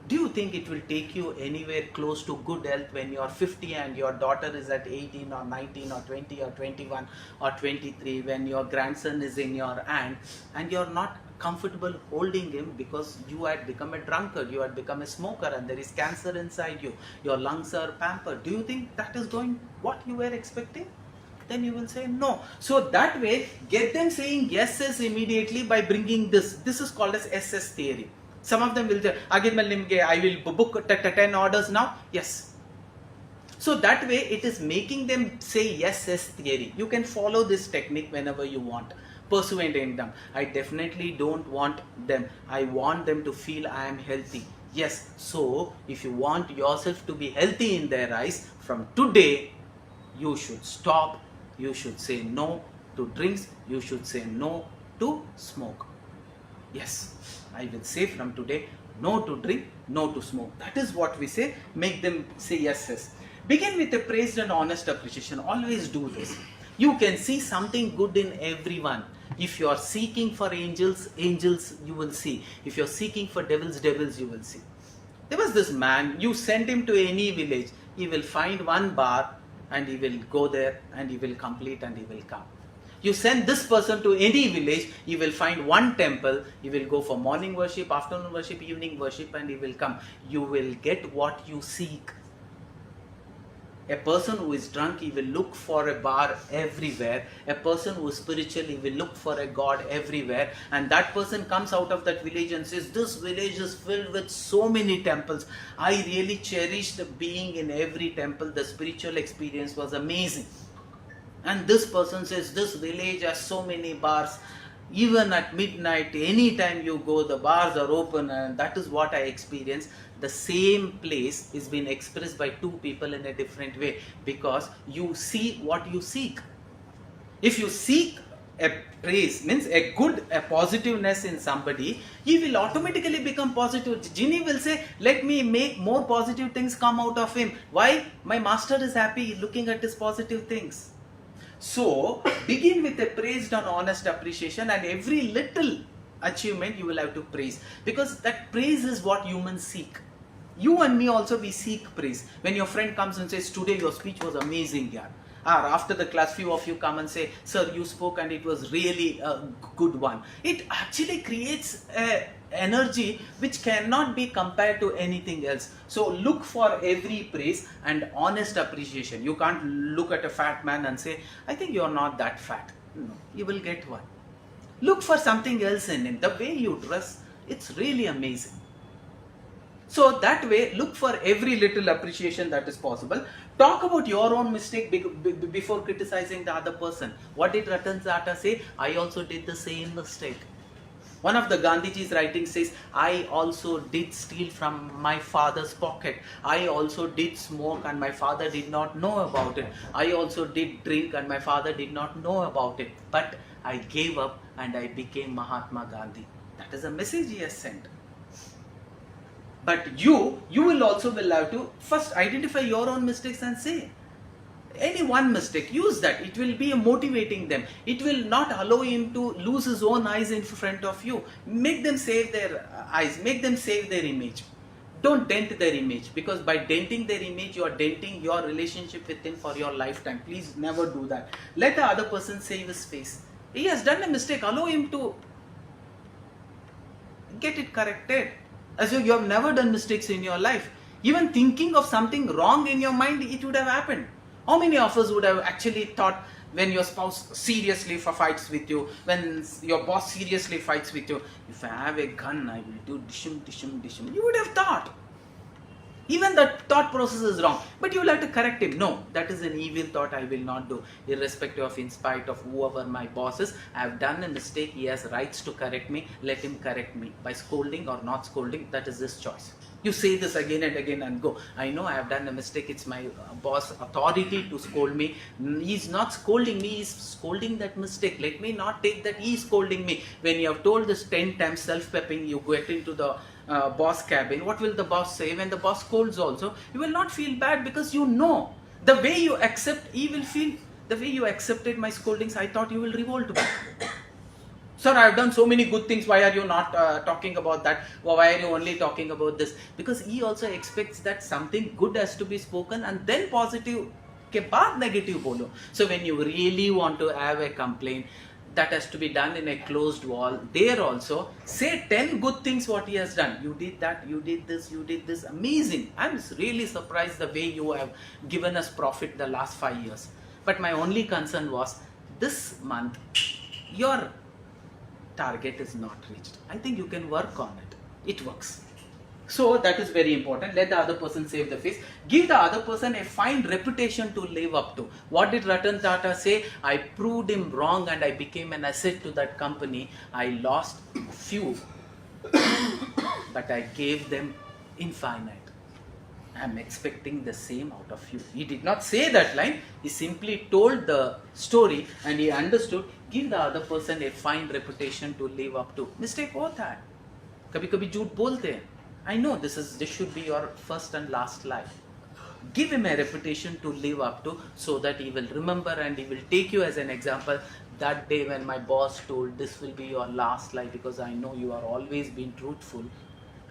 Do you think it will take you anywhere close to good health when you are 50 and your daughter is at 18 or 19 or 20 or 21 or 23, when your grandson is in your hand and you are not comfortable holding him because you had become a drunkard, you had become a smoker, and there is cancer inside you, your lungs are pampered? Do you think that is going what you were expecting? Then you will say no. So that way, get them saying yes immediately by bringing this. This is called as SS theory. Some of them will say, I will book 10 orders now. Yes. So that way it is making them say yes theory. You can follow this technique whenever you want. Persuading them. I definitely don't want them. I want them to feel I am healthy. Yes. So if you want yourself to be healthy in their eyes, from today you should stop. You should say no to drinks. You should say no to smoke. Yes, I will say from today, no to drink, no to smoke. That is what we say. Make them say yes. Begin with a praised and honest appreciation. Always do this. You can see something good in everyone. If you are seeking for angels, angels you will see. If you are seeking for devils, devils you will see. There was this man, you send him to any village, he will find one bar and he will go there and he will complete and he will come. You send this person to any village, he will find one temple, he will go for morning worship, afternoon worship, evening worship, and he will come. You will get what you seek. A person who is drunk, he will look for a bar everywhere. A person who is spiritual, he will look for a God everywhere. And that person comes out of that village and says, this village is filled with so many temples. I really cherished being in every temple. The spiritual experience was amazing. And this person says, this village has so many bars. Even at midnight, anytime you go, the bars are open, and that is what I experienced. The same place is being expressed by two people in a different way, because you see what you seek. If you seek a praise, means a positiveness in somebody, he will automatically become positive. Genie will say, let me make more positive things come out of him. Why? My master is happy looking at his positive things. So, begin with a praised and honest appreciation, and every little achievement you will have to praise, because that praise is what humans seek. You and me also, we seek praise. When your friend comes and says, today your speech was amazing, yaar. Or after the class, few of you come and say, sir, you spoke and it was really a good one. It actually creates a energy which cannot be compared to anything else. So look for every praise and honest appreciation. You can't look at a fat man and say, I think you're not that fat. No, you will get one. Look for something else in him. The way you dress, it's really amazing. So that way, look for every little appreciation that is possible. Talk about your own mistake before criticizing the other person. What did Ratan Tata say? I also did the same mistake. One of the Gandhiji's writings says, I also did steal from my father's pocket. I also did smoke and my father did not know about it. I also did drink and my father did not know about it. But I gave up and I became Mahatma Gandhi. That is a message he has sent. But you will also have to first identify your own mistakes and say, any one mistake, use that. It will be motivating them. It will not allow him to lose his own eyes in front of you. Make them save their eyes. Make them save their image. Don't dent their image, because by denting their image, you are denting your relationship with him for your lifetime. Please never do that. Let the other person save his face. He has done a mistake. Allow him to get it corrected. As you have never done mistakes in your life. Even thinking of something wrong in your mind, it would have happened. How many of us would have actually thought, when your spouse seriously fights with you, when your boss seriously fights with you, if I have a gun, I will do dishum, dishum, dishum. You would have thought. Even the thought process is wrong, but you will have to correct him. No, that is an evil thought, I will not do. Irrespective of, in spite of whoever my boss is, I have done a mistake, he has rights to correct me, let him correct me. By scolding or not scolding, that is his choice. You say this again and again and go, I know I have done a mistake, it's my boss authority to scold me. He's not scolding me, he's scolding that mistake. Let me not take that he's scolding me. When you have told this 10 times self-pepping, you get into the boss cabin, what will the boss say? When the boss scolds also, you will not feel bad, because you know the way you accept, he will feel, the way you accepted my scoldings, I thought you will revolt back. Sir, I have done so many good things, why are you not talking about that? Or why are you only talking about this? Because he also expects that something good has to be spoken and then positive के बाद negative बोलो. So when you really want to have a complaint, that has to be done in a closed wall. There also, say 10 good things what he has done. You did that, you did this, amazing. I'm really surprised the way you have given us profit the last 5 years. But my only concern was, this month, your target is not reached. I think you can work on it. It works. So that is very important. Let the other person save the face. Give the other person a fine reputation to live up to. What did Ratan Tata say? I proved him wrong and I became an asset to that company. I lost few, but I gave them infinite. I am expecting the same out of you. He did not say that line. He simply told the story and he understood. Give the other person a fine reputation to live up to. Mistake होता है. कभी-कभी झूठ बोलते हैं. I know this should be your first and last life. Give him a reputation to live up to, so that he will remember and he will take you as an example. That day when my boss told this will be your last life, because I know you are always been truthful,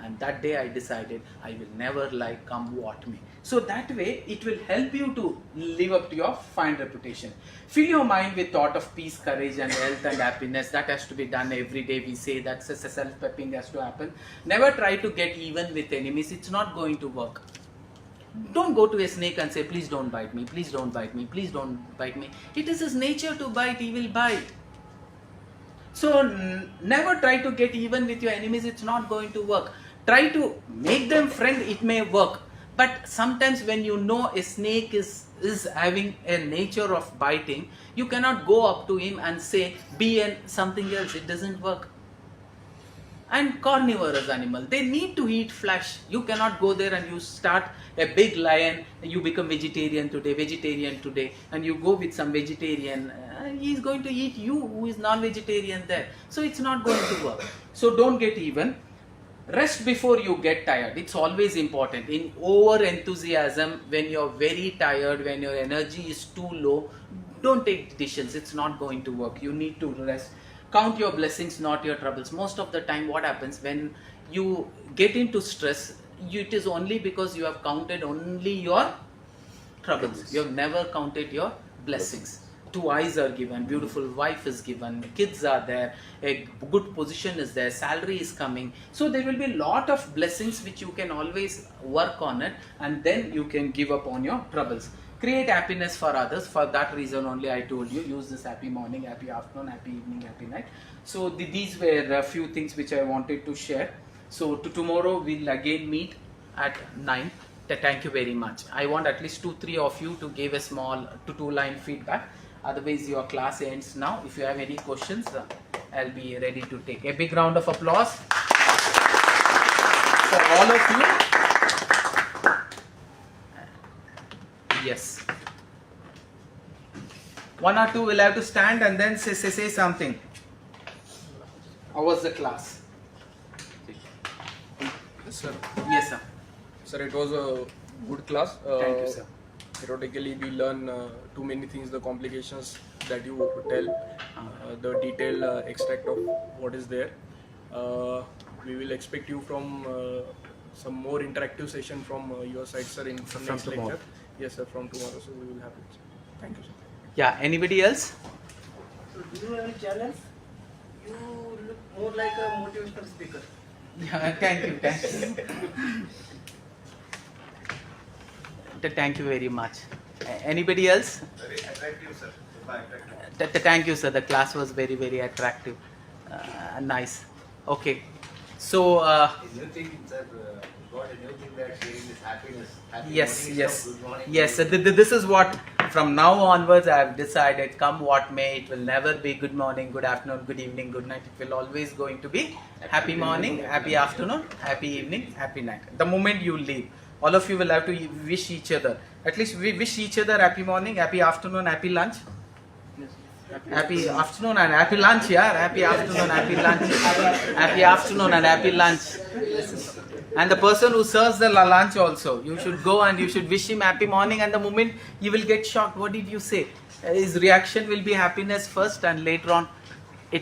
and that day I decided I will never lie, come what may. So that way it will help you to live up to your fine reputation. Fill your mind with thought of peace, courage and health and happiness. That has to be done every day. We say that self-pepping has to happen. Never try to get even with enemies. It's not going to work. Don't go to a snake and say, please don't bite me, please don't bite me, please don't bite me. It is his nature to bite, he will bite. So never try to get even with your enemies, it's not going to work. Try to make them friend, it may work. But sometimes when you know a snake is having a nature of biting, you cannot go up to him and say, be something else, it doesn't work. And carnivorous animal, they need to eat flesh. You cannot go there and you start a big lion, you become vegetarian today, and you go with some vegetarian, he is going to eat you who is non-vegetarian there. So it's not going to work. So don't get even. Rest before you get tired. It's always important. In over enthusiasm, when you're very tired, when your energy is too low, don't take decisions. It's not going to work. You need to rest. Count your blessings, not your troubles. Most of the time what happens when you get into stress, it is only because you have counted only your troubles. You have never counted your blessings. 2 eyes are given, beautiful wife is given, kids are there, a good position is there, salary is coming. So there will be a lot of blessings which you can always work on it, and then you can give up on your troubles. Create happiness for others. For that reason only I told you, use this happy morning, happy afternoon, happy evening, happy night. So these were a few things which I wanted to share. So tomorrow we'll again meet at 9. Thank you very much. I want at least 2-3 of you to give a small 2-line feedback. Otherwise your class ends now. If you have any questions, I'll be ready to take. A big round of applause for all of you. Yes. 1 or 2 will have to stand and then say something. How was the class? Sir. Yes, sir. Sir, it was a good class. Thank you, sir. Theoretically, we learn too many things, the complications that you tell, the detailed extract of what is there. We will expect you from some more interactive session from your side, sir, in From next tomorrow. lecture. Yes, sir, from tomorrow, so we will have it. Thank you, sir. Yeah, anybody else? So do you have any challenge? You look more like a motivational speaker. Yeah, thank you. Thank you very much. Anybody else? Very attractive, sir. Super attractive. Thank you, sir. The class was very, very attractive. Nice. Okay. So A new thing, sir. Got a new thing that sharing this happiness. Happy yes, morning yes, stuff, good morning. yes. This is what from now onwards I have decided. Come what may, it will never be good morning, good afternoon, good evening, good night. It will always going to be happy morning, happy afternoon, happy evening, happy night. The moment you leave, all of you will have to wish each other. At least we wish each other happy morning, happy afternoon, happy lunch. Happy afternoon and happy lunch, yeah. Happy afternoon, happy lunch. Happy afternoon and happy lunch. And the person who serves the lunch also, you should go and you should wish him happy morning. And the moment you will get shocked, what did you say? His reaction will be happiness first, and later on